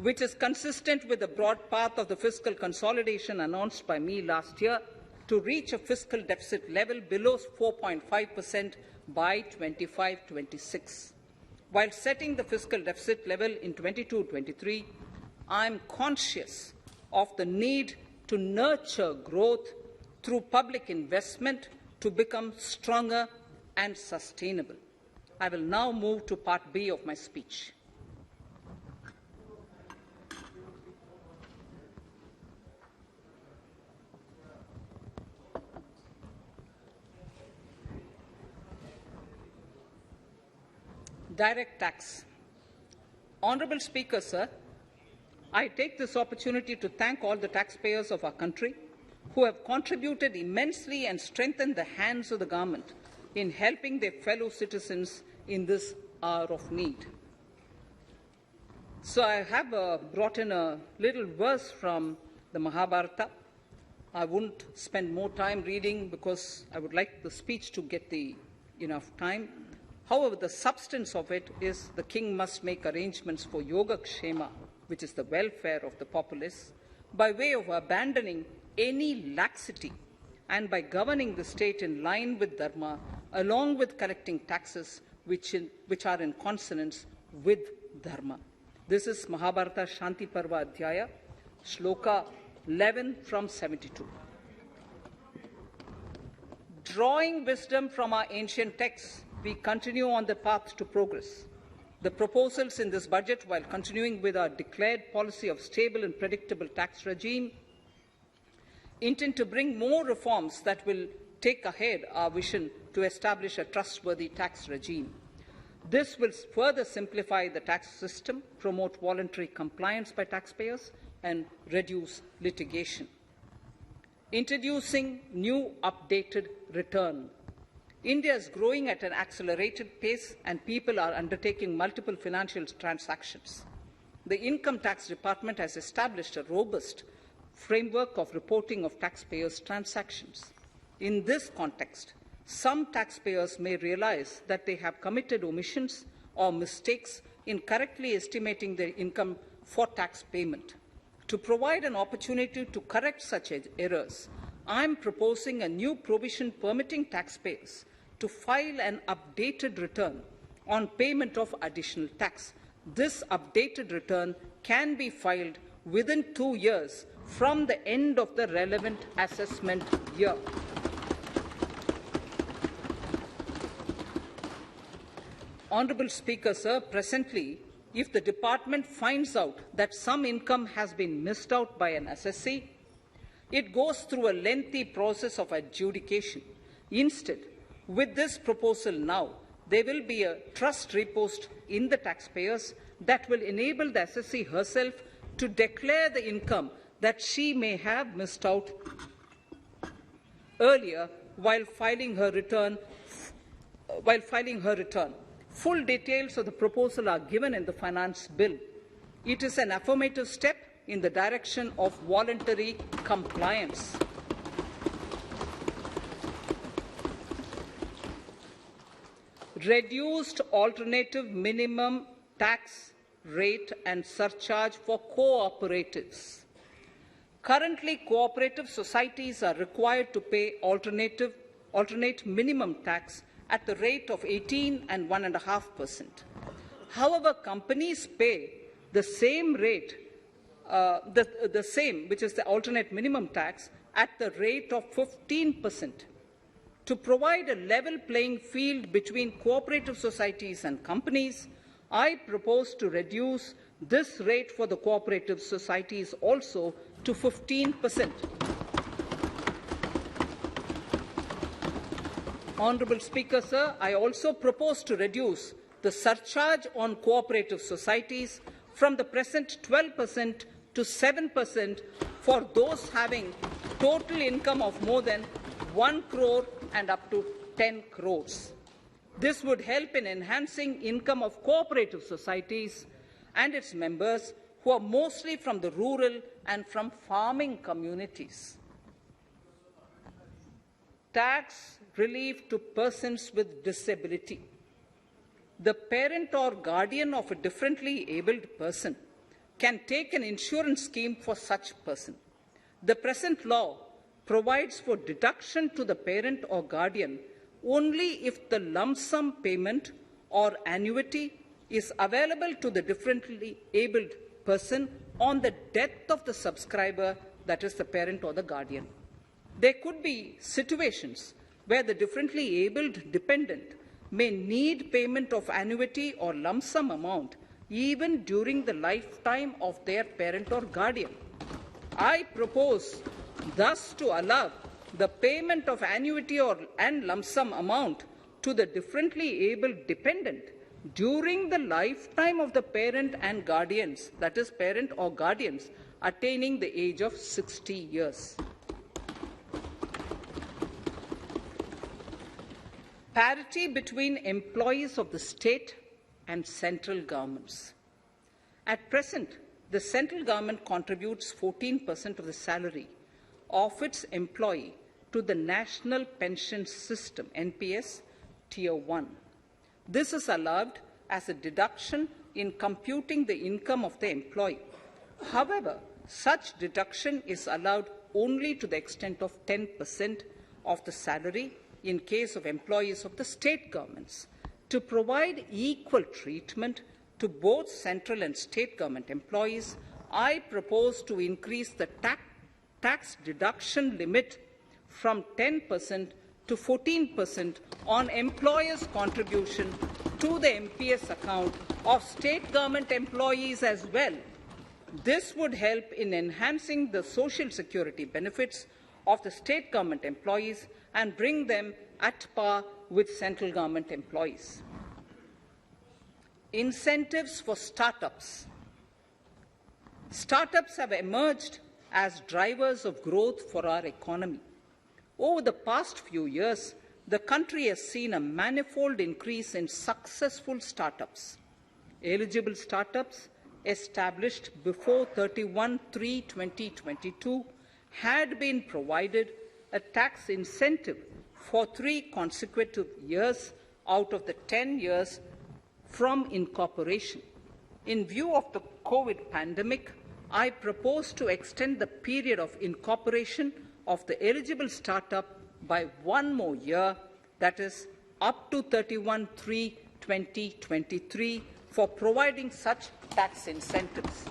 which is consistent with the broad path of the fiscal consolidation announced by me last year to reach a fiscal deficit level below 4.5% by 25-26. While setting the fiscal deficit level in 22-23, I am conscious of the need to nurture growth through public investment to become stronger and sustainable. I will now move to Part B of my speech. Direct tax. Honourable Speaker, sir, I take this opportunity to thank all the taxpayers of our country who have contributed immensely and strengthened the hands of the government in helping their fellow citizens in this hour of need. So I have brought in a little verse from the Mahabharata. I won't spend more time reading because I would like the speech to get enough time. However, the substance of it is the king must make arrangements for yoga kshema, which is the welfare of the populace, by way of abandoning any laxity and by governing the state in line with dharma, along with collecting taxes which are in consonance with dharma. This is Mahabharata Shanti Parva Adhyaya, Shloka 11 from 72. Drawing wisdom from our ancient texts, we continue on the path to progress. The proposals in this budget, while continuing with our declared policy of stable and predictable tax regime, intend to bring more reforms that will take ahead our vision to establish a trustworthy tax regime. This will further simplify the tax system, promote voluntary compliance by taxpayers, and reduce litigation. Introducing new updated return. India is growing at an accelerated pace, and people are undertaking multiple financial transactions. The Income Tax Department has established a robust framework of reporting of taxpayers' transactions. In this context, some taxpayers may realize that they have committed omissions or mistakes in correctly estimating their income for tax payment. To provide an opportunity to correct such errors, I am proposing a new provision permitting taxpayers to file an updated return on payment of additional tax. This updated return can be filed within 2 years from the end of the relevant assessment year. Honourable Speaker, sir, presently, if the department finds out that some income has been missed out by an assessee, it goes through a lengthy process of adjudication. Instead, with this proposal now, there will be a trust repost in the taxpayers that will enable the assessee herself to declare the income that she may have missed out earlier while filing her return. Full details of the proposal are given in the finance bill. It is an affirmative step in the direction of voluntary compliance. Reduced alternative minimum tax rate and surcharge for cooperatives. Currently, cooperative societies are required to pay alternate minimum tax at the rate of 18 and 1.5%. However, companies pay the same rate, which is the alternate minimum tax, at the rate of 15%. To provide a level playing field between cooperative societies and companies, I propose to reduce this rate for the cooperative societies also to 15%. Honourable Speaker, sir, I also propose to reduce the surcharge on cooperative societies from the present 12% to 7% for those having total income of more than 1 crore and up to 10 crores. This would help in enhancing income of cooperative societies and its members who are mostly from the rural and from farming communities. Tax relief to persons with disability. The parent or guardian of a differently abled person can take an insurance scheme for such person. The present law provides for deduction to the parent or guardian only if the lump sum payment or annuity is available to the differently abled person on the death of the subscriber, that is the parent or the guardian. There could be situations where the differently abled dependent may need payment of annuity or lump sum amount even during the lifetime of their parent or guardian. I propose thus to allow the payment of annuity and lump sum amount to the differently abled dependent during the lifetime of the parent and guardians, that is, parent or guardians, attaining the age of 60 years. Parity between employees of the state and central governments. At present, the central government contributes 14% of the salary of its employee to the National Pension System, NPS, Tier 1. This is allowed as a deduction in computing the income of the employee. However, such deduction is allowed only to the extent of 10% of the salary in case of employees of the state governments. To provide equal treatment to both central and state government employees, I propose to increase the tax deduction limit from 10% to 14% on employers' contribution to the MPS account of state government employees as well. This would help in enhancing the social security benefits of the state government employees and bring them at par with central government employees. Incentives for startups. Startups have emerged as drivers of growth for our economy. Over the past few years, the country has seen a manifold increase in successful startups. Eligible startups established before 31/3/2022 had been provided a tax incentive for 3 consecutive years out of the 10 years from incorporation. In view of the COVID pandemic, I propose to extend the period of incorporation of the eligible startup by 1 more year, that is, up to 31/3/2023, for providing such tax incentives.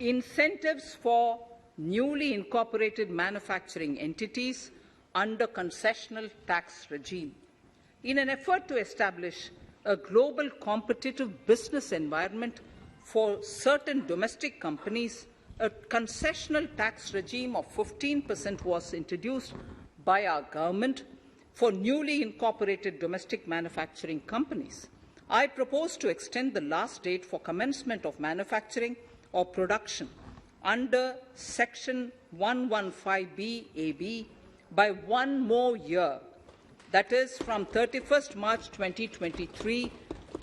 Incentives for newly incorporated manufacturing entities under concessional tax regime. In an effort to establish a global competitive business environment for certain domestic companies, a concessional tax regime of 15% was introduced by our government for newly incorporated domestic manufacturing companies. I propose to extend the last date for commencement of manufacturing or production under Section 115B(ab) by 1 more year, that is, from 31st March 2023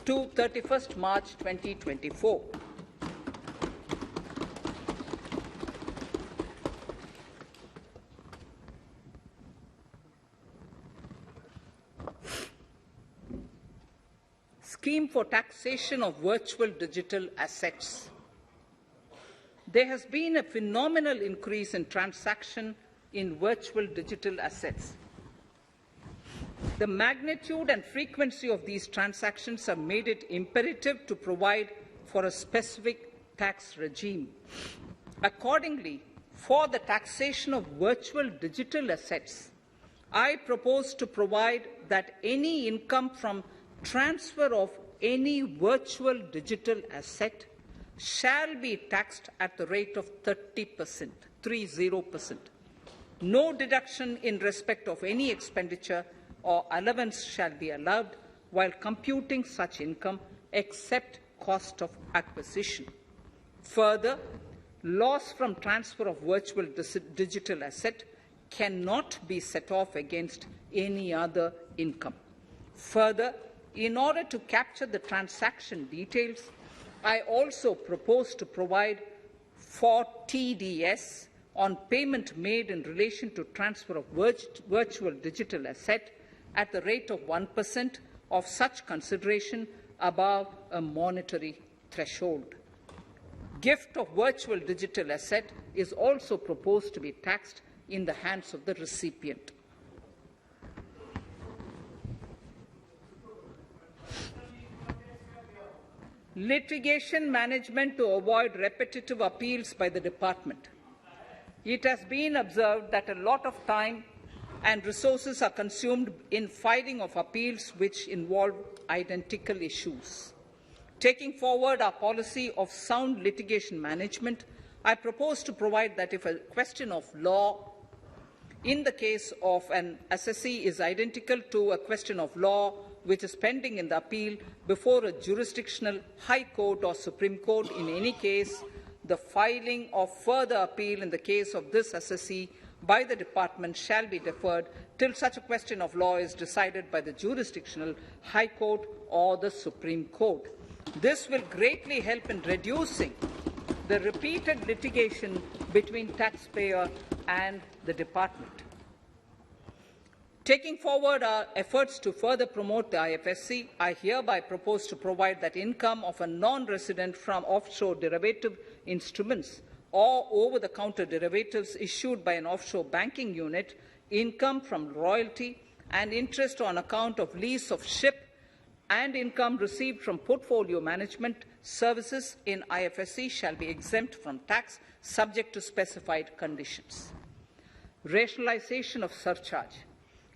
to 31st March 2024. Scheme for taxation of virtual digital assets. There has been a phenomenal increase in transaction in virtual digital assets. The magnitude and frequency of these transactions have made it imperative to provide for a specific tax regime. Accordingly, for the taxation of virtual digital assets, I propose to provide that any income from transfer of any virtual digital asset shall be taxed at the rate of 30%, 30%. No deduction in respect of any expenditure or allowance shall be allowed while computing such income except cost of acquisition. Further, loss from transfer of virtual digital asset cannot be set off against any other income. Further, in order to capture the transaction details, I also propose to provide for TDS on payment made in relation to transfer of virtual digital asset at the rate of 1% of such consideration above a monetary threshold. Gift of virtual digital asset is also proposed to be taxed in the hands of the recipient. Litigation management to avoid repetitive appeals by the department. It has been observed that a lot of time and resources are consumed in filing of appeals which involve identical issues. Taking forward our policy of sound litigation management, I propose to provide that if a question of law in the case of an assessee is identical to a question of law which is pending in the appeal before a jurisdictional High Court or Supreme Court, in any case, the filing of further appeal in the case of this assessee by the department shall be deferred till such a question of law is decided by the jurisdictional High Court or the Supreme Court. This will greatly help in reducing the repeated litigation between taxpayer and the department. Taking forward our efforts to further promote the IFSC, I hereby propose to provide that income of a non-resident from offshore derivative instruments or over-the-counter derivatives issued by an offshore banking unit, income from royalty and interest on account of lease of ship, and income received from portfolio management services in IFSC shall be exempt from tax subject to specified conditions. Rationalization of surcharge.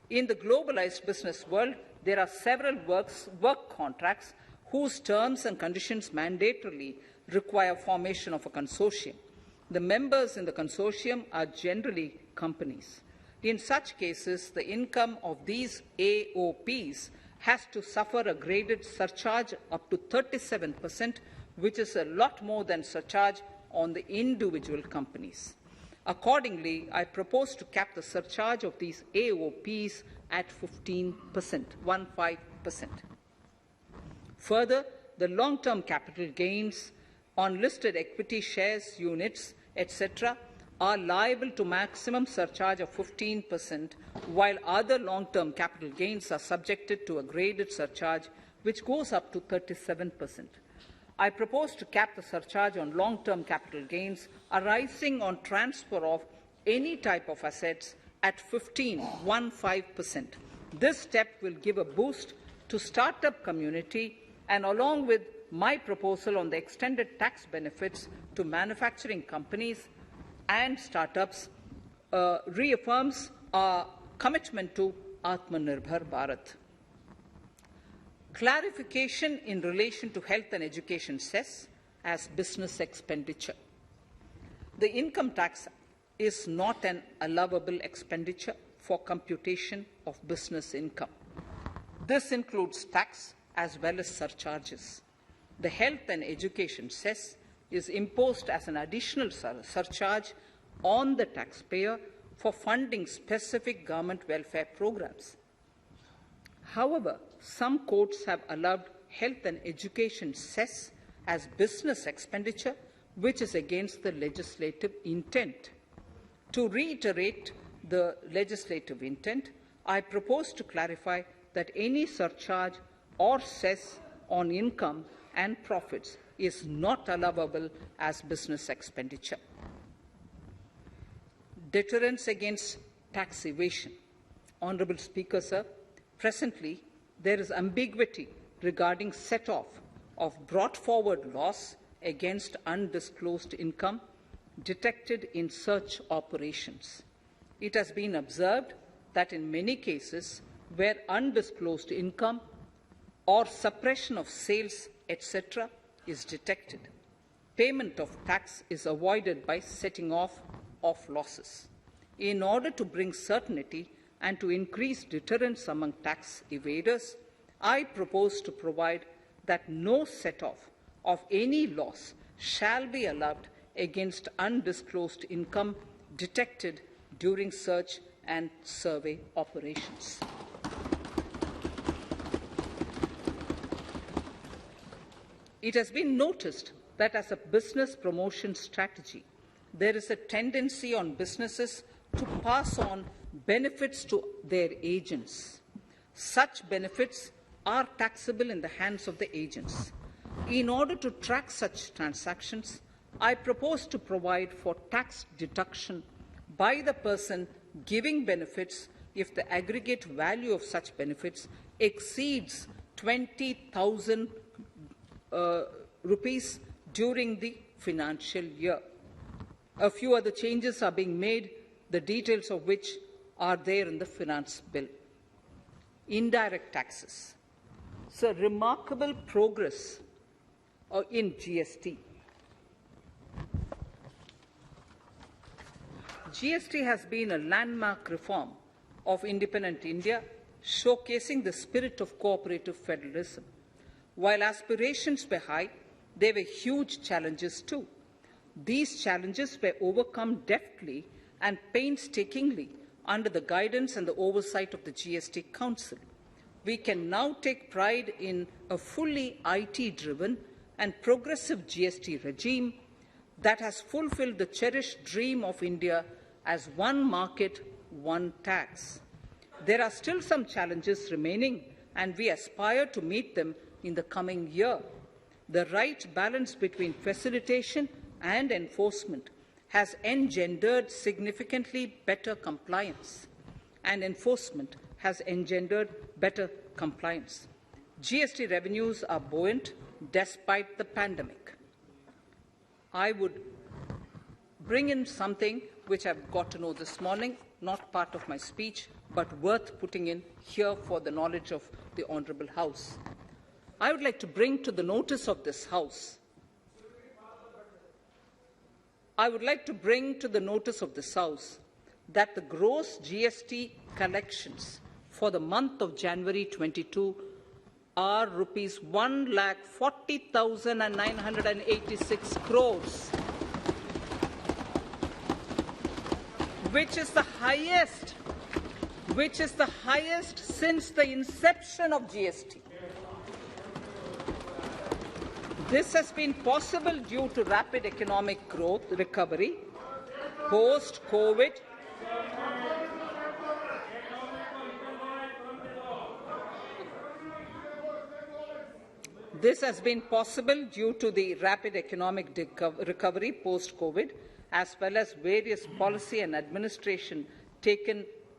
In the globalized business world, there are several work contracts whose terms and conditions mandatorily require formation of a consortium. The members in the consortium are generally companies. In such cases, the income of these AOPs has to suffer a graded surcharge up to 37%, which is a lot more than surcharge on the individual companies. Accordingly, I propose to cap the surcharge of these AOPs at 15%, 15%. Further, the long-term capital gains on listed equity shares, units, etc., are liable to maximum surcharge of 15%, while other long-term capital gains are subjected to a graded surcharge, which goes up to 37%. I propose to cap the surcharge on long-term capital gains arising on transfer of any type of assets at 15%. This step will give a boost to startup community, and along with my proposal on the extended tax benefits to manufacturing companies and startups, reaffirms our commitment to Atmanirbhar Bharat. Clarification in relation to health and education cess as business expenditure. The income tax is not an allowable expenditure for computation of business income. This includes tax as well as surcharges. The health and education cess is imposed as an additional surcharge on the taxpayer for funding specific government welfare programs. However, some courts have allowed health and education cess as business expenditure, which is against the legislative intent. To reiterate the legislative intent, I propose to clarify that any surcharge or cess on income and profits is not allowable as business expenditure. Deterrence against tax evasion. Honourable Speaker, sir, presently there is ambiguity regarding set-off of brought forward loss against undisclosed income detected in search operations. It has been observed that in many cases where undisclosed income or suppression of sales, etc., is detected, payment of tax is avoided by setting off of losses. In order to bring certainty and to increase deterrence among tax evaders, I propose to provide that no set-off of any loss shall be allowed against undisclosed income detected during search and survey operations. It has been noticed that as a business promotion strategy, there is a tendency on businesses to pass on benefits to their agents. Such benefits are taxable in the hands of the agents. In order to track such transactions, I propose to provide for tax deduction by the person giving benefits if the aggregate value of such benefits exceeds 20,000 rupees during the financial year. A few other changes are being made, the details of which are there in the finance bill. Indirect taxes. So, remarkable progress in GST. GST has been a landmark reform of independent India, showcasing the spirit of cooperative federalism. While aspirations were high, there were huge challenges too. These challenges were overcome deftly and painstakingly under the guidance and the oversight of the GST Council. We can now take pride in a fully IT-driven and progressive GST regime that has fulfilled the cherished dream of India as one market, one tax. There are still some challenges remaining, and we aspire to meet them in the coming year. The right balance between facilitation and enforcement has engendered significantly better compliance, and enforcement has engendered better compliance. GST revenues are buoyant despite the pandemic. I would bring in something which I've got to know this morning, not part of my speech, but worth putting in here for the knowledge of the Honourable House. I would like to bring to the notice of this House that the gross GST collections for the month of January 22 are rupees 1,40,986 crores, which is the highest since the inception of GST. This has been possible due to rapid economic growth, recovery, post-COVID, This has been possible due to the rapid economic recovery post-COVID, as well as various policy and administration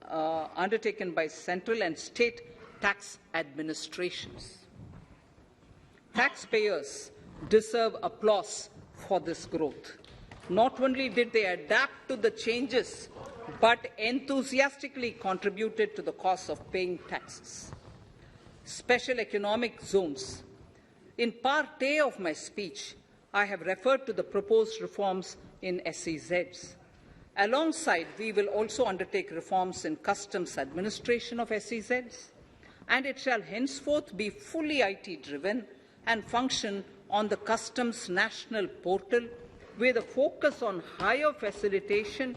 undertaken by central and state tax administrations. Taxpayers deserve applause for this growth. Not only did they adapt to the changes, but enthusiastically contributed to the cost of paying taxes. Special economic zones. In part A of my speech, I have referred to the proposed reforms in SEZs. Alongside, we will also undertake reforms in customs administration of SEZs, and it shall henceforth be fully IT-driven and function on the customs national portal with a focus on higher facilitation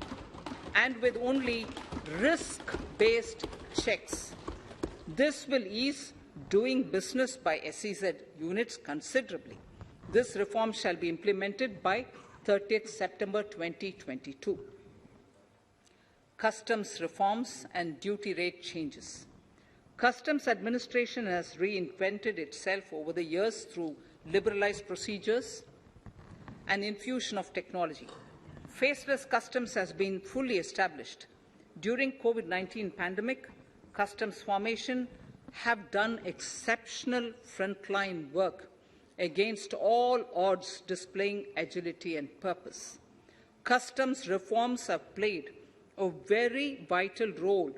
and with only risk-based checks. This will ease doing business by SEZ units considerably. This reform shall be implemented by 30th September 2022. Customs reforms and duty rate changes. Customs administration has reinvented itself over the years through liberalized procedures and infusion of technology. Faceless customs has been fully established. During COVID-19 pandemic, customs formation have done exceptional frontline work against all odds, displaying agility and purpose. Customs reforms have played a very vital role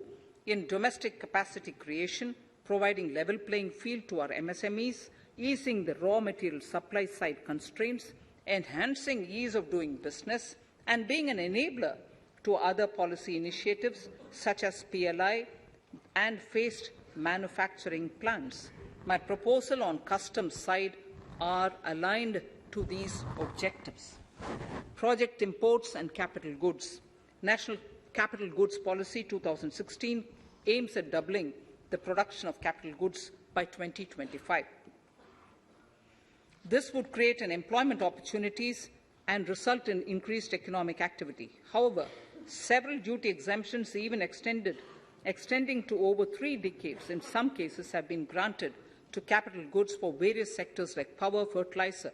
in domestic capacity creation, providing level playing field to our MSMEs, easing the raw material supply side constraints, enhancing ease of doing business, and being an enabler to other policy initiatives such as PLI and phased manufacturing plans. My proposal on customs side are aligned to these objectives. Project imports and capital goods. National Capital Goods Policy 2016 aims at doubling the production of capital goods by 2025. This would create an employment opportunities and result in increased economic activity. However, several duty exemptions, even extending to over 3 decades, in some cases have been granted to capital goods for various sectors like power, fertilizer,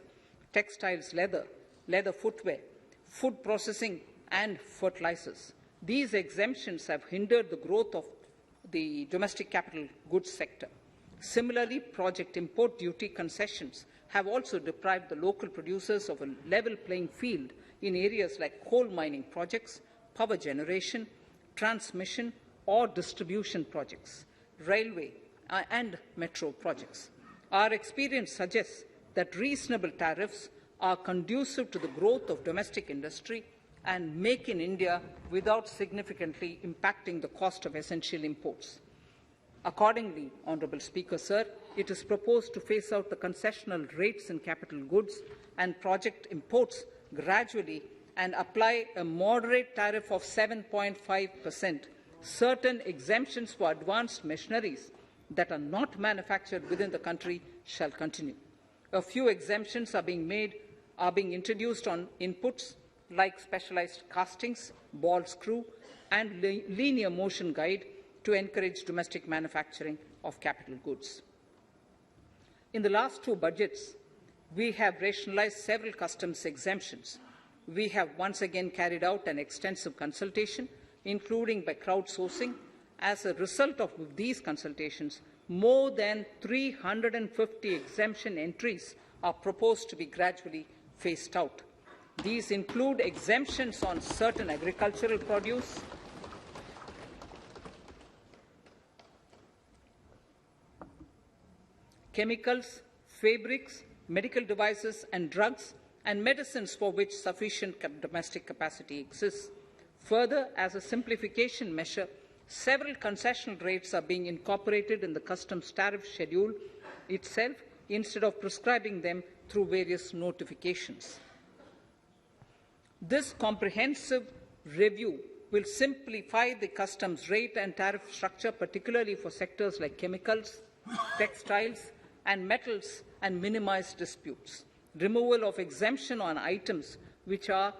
textiles, leather footwear, food processing, and fertilizers. These exemptions have hindered the growth of the domestic capital goods sector. Similarly, project import duty concessions have also deprived the local producers of a level playing field in areas like coal mining projects, power generation, transmission, or distribution projects, railway and metro projects. Our experience suggests that reasonable tariffs are conducive to the growth of domestic industry and make in India without significantly impacting the cost of essential imports. Accordingly, Honourable Speaker, Sir, it is proposed to phase out the concessional rates in capital goods and project imports gradually and apply a moderate tariff of 7.5%. Certain exemptions for advanced machineries that are not manufactured within the country shall continue. A few exemptions are being introduced on inputs like specialized castings, ball screw, and linear motion guide to encourage domestic manufacturing of capital goods. In the last 2 budgets, we have rationalized several customs exemptions. We have once again carried out an extensive consultation, including by crowdsourcing. As a result of these consultations, more than 350 exemption entries are proposed to be gradually phased out. These include exemptions on certain agricultural produce, chemicals, fabrics, medical devices and drugs, and medicines for which sufficient domestic capacity exists. Further, as a simplification measure, several concessional rates are being incorporated in the customs tariff schedule itself instead of prescribing them through various notifications. This comprehensive review will simplify the customs rate and tariff structure, particularly for sectors like chemicals, textiles, and metals, and minimize disputes. Removal of exemption on items which are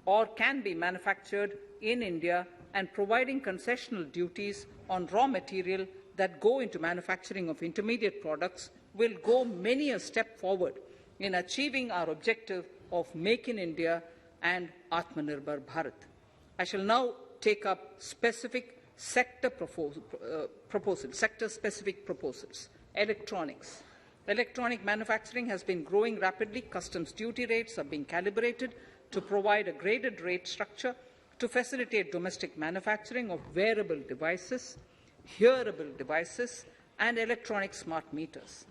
or can be manufactured in India and providing concessional duties on raw material that go into manufacturing of intermediate products will go many a step forward in achieving our objective of Make in India and Atmanirbhar Bharat. I shall now take up specific sector-specific proposals. Electronics. Electronic manufacturing has been growing rapidly. Customs duty rates are being calibrated to provide a graded rate structure to facilitate domestic manufacturing of wearable devices, hearable devices, and electronic smart meters.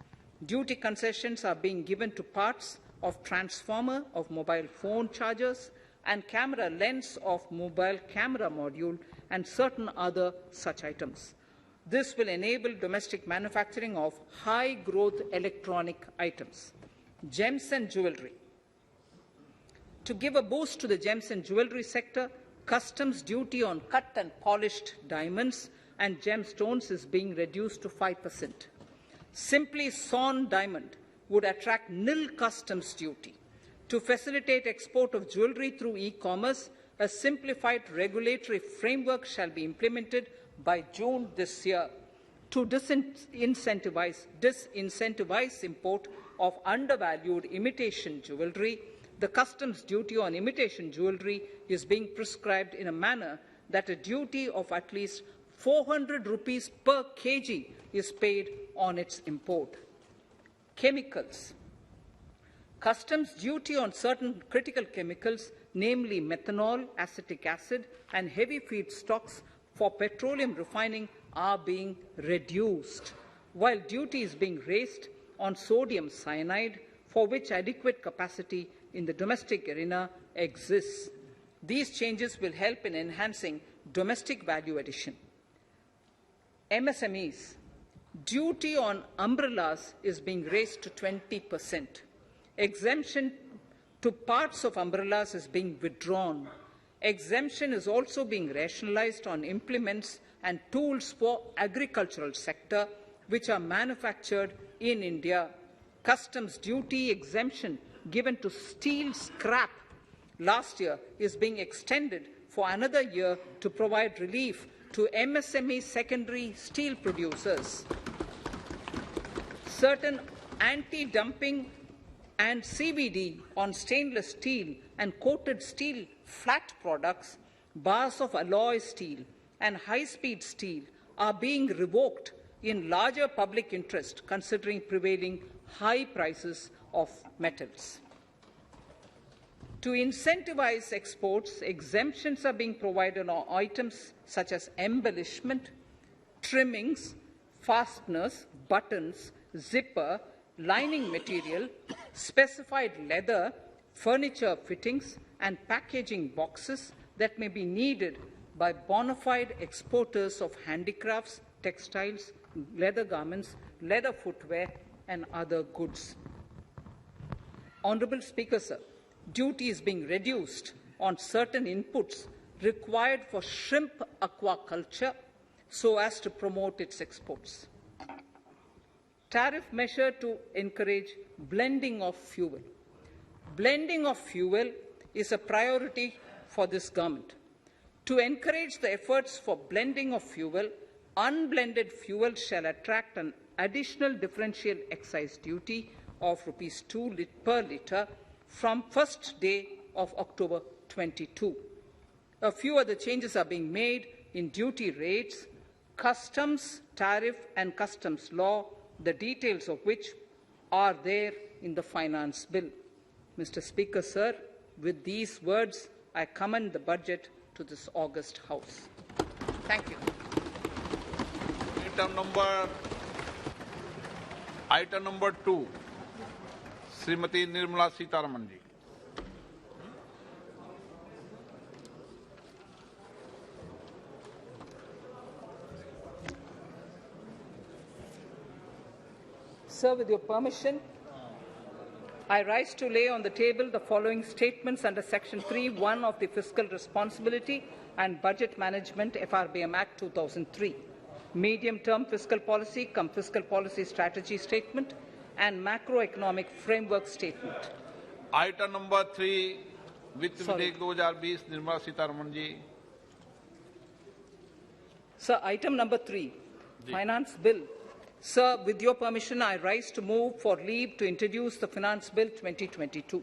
Duty concessions are being given to parts of transformer of mobile phone chargers and camera lens of mobile camera module and certain other such items. This will enable domestic manufacturing of high-growth electronic items. Gems and jewellery. To give a boost to the gems and jewellery sector, customs duty on cut and polished diamonds and gemstones is being reduced to 5%. Simply sawn diamond would attract nil customs duty. To facilitate export of jewellery through e-commerce, a simplified regulatory framework shall be implemented by June this year to disincentivize import of undervalued imitation jewellery. The customs duty on imitation jewellery is being prescribed in a manner that a duty of at least 400 rupees per kg is paid on its import. Chemicals. Customs duty on certain critical chemicals, namely methanol, acetic acid, and heavy feedstocks for petroleum refining, are being reduced, while duty is being raised on sodium cyanide, for which adequate capacity in the domestic arena exists. These changes will help in enhancing domestic value addition. MSMEs. Duty on umbrellas is being raised to 20%. Exemption to parts of umbrellas is being withdrawn. Exemption is also being rationalized on implements and tools for agricultural sector which are manufactured in India. Customs duty exemption given to steel scrap last year is being extended for another year to provide relief to MSME secondary steel producers. Certain anti-dumping and CVD on stainless steel and coated steel flat products, bars of alloy steel and high-speed steel are being revoked in larger public interest considering prevailing high prices of metals. To incentivize exports, exemptions are being provided on items such as embellishment, trimmings, fasteners, buttons, zipper, lining material, specified leather, furniture fittings, and packaging boxes that may be needed by bona fide exporters of handicrafts, textiles, leather garments, leather footwear, and other goods. Honourable Speaker, sir, duty is being reduced on certain inputs required for shrimp aquaculture so as to promote its exports. Tariff measure to encourage blending of fuel. Blending of fuel is a priority for this government. To encourage the efforts for blending of fuel, unblended fuel shall attract an additional differential excise duty of Rs 2 per litre from first day of October 22. A few other changes are being made in duty rates, customs, tariff and customs law, the details of which are there in the finance bill. Mr. Speaker, sir, with these words, I commend the budget to this august House. Thank you. Item number 2, Srimati Nirmala Sitharaman ji. Sir, with your permission, I rise to lay on the table the following statements under Section 3(1) of the Fiscal Responsibility and Budget Management FRBM Act 2003, Medium-Term Fiscal Policy cum Fiscal Policy Strategy Statement and Macroeconomic Framework Statement. Item number 3 वित्त Sorry. विधेयक 2020 Nirmala Sitharaman ji. Sir, item number 3, Finance Bill. Sir, with your permission, I rise to move for leave to introduce the Finance Bill 2022.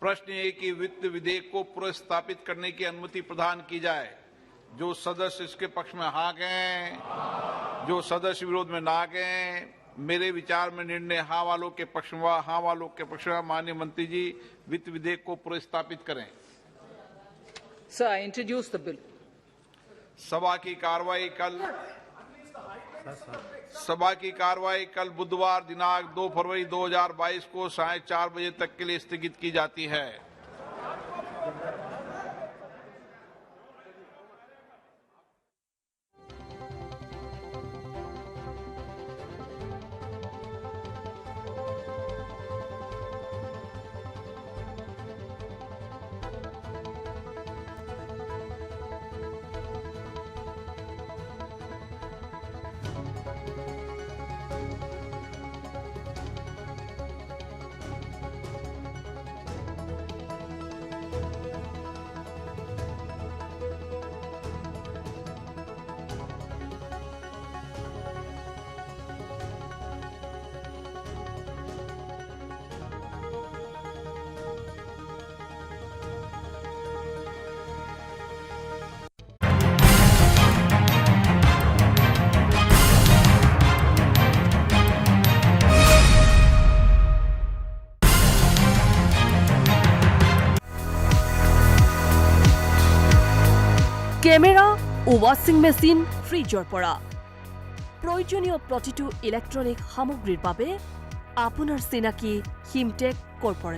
प्रश्न ये कि वित्त विधेयक को पुनर्स्थापित करने की अनुमति प्रदान की जाए। जो सदस्य इसके पक्ष में हाँ गए, जो सदस्य विरोध में ना गए, मेरे विचार में निर्णय हाँ वालों के पक्ष में, हाँ वालों के पक्ष में। माननीय मंत्री जी, वित्त विधेयक को पुनर्स्थापित करें। Sir, I introduce the bill. सभा की कार्रवाई कल बुधवार दिनांक 2 फरवरी 2022 को 4:30 बजे तक के लिए स्थगित की जाती है। কেমেৰা ও ৱাশ্বিং মেচিন ফ্ৰিজৰ পৰা প্ৰয়োজনীয় প্ৰতিটো ইলেক্ট্ৰনিক সামগ্ৰীৰ বাবে আপোনাৰ চিনাকি হিমটেক কৰ্পৰেট।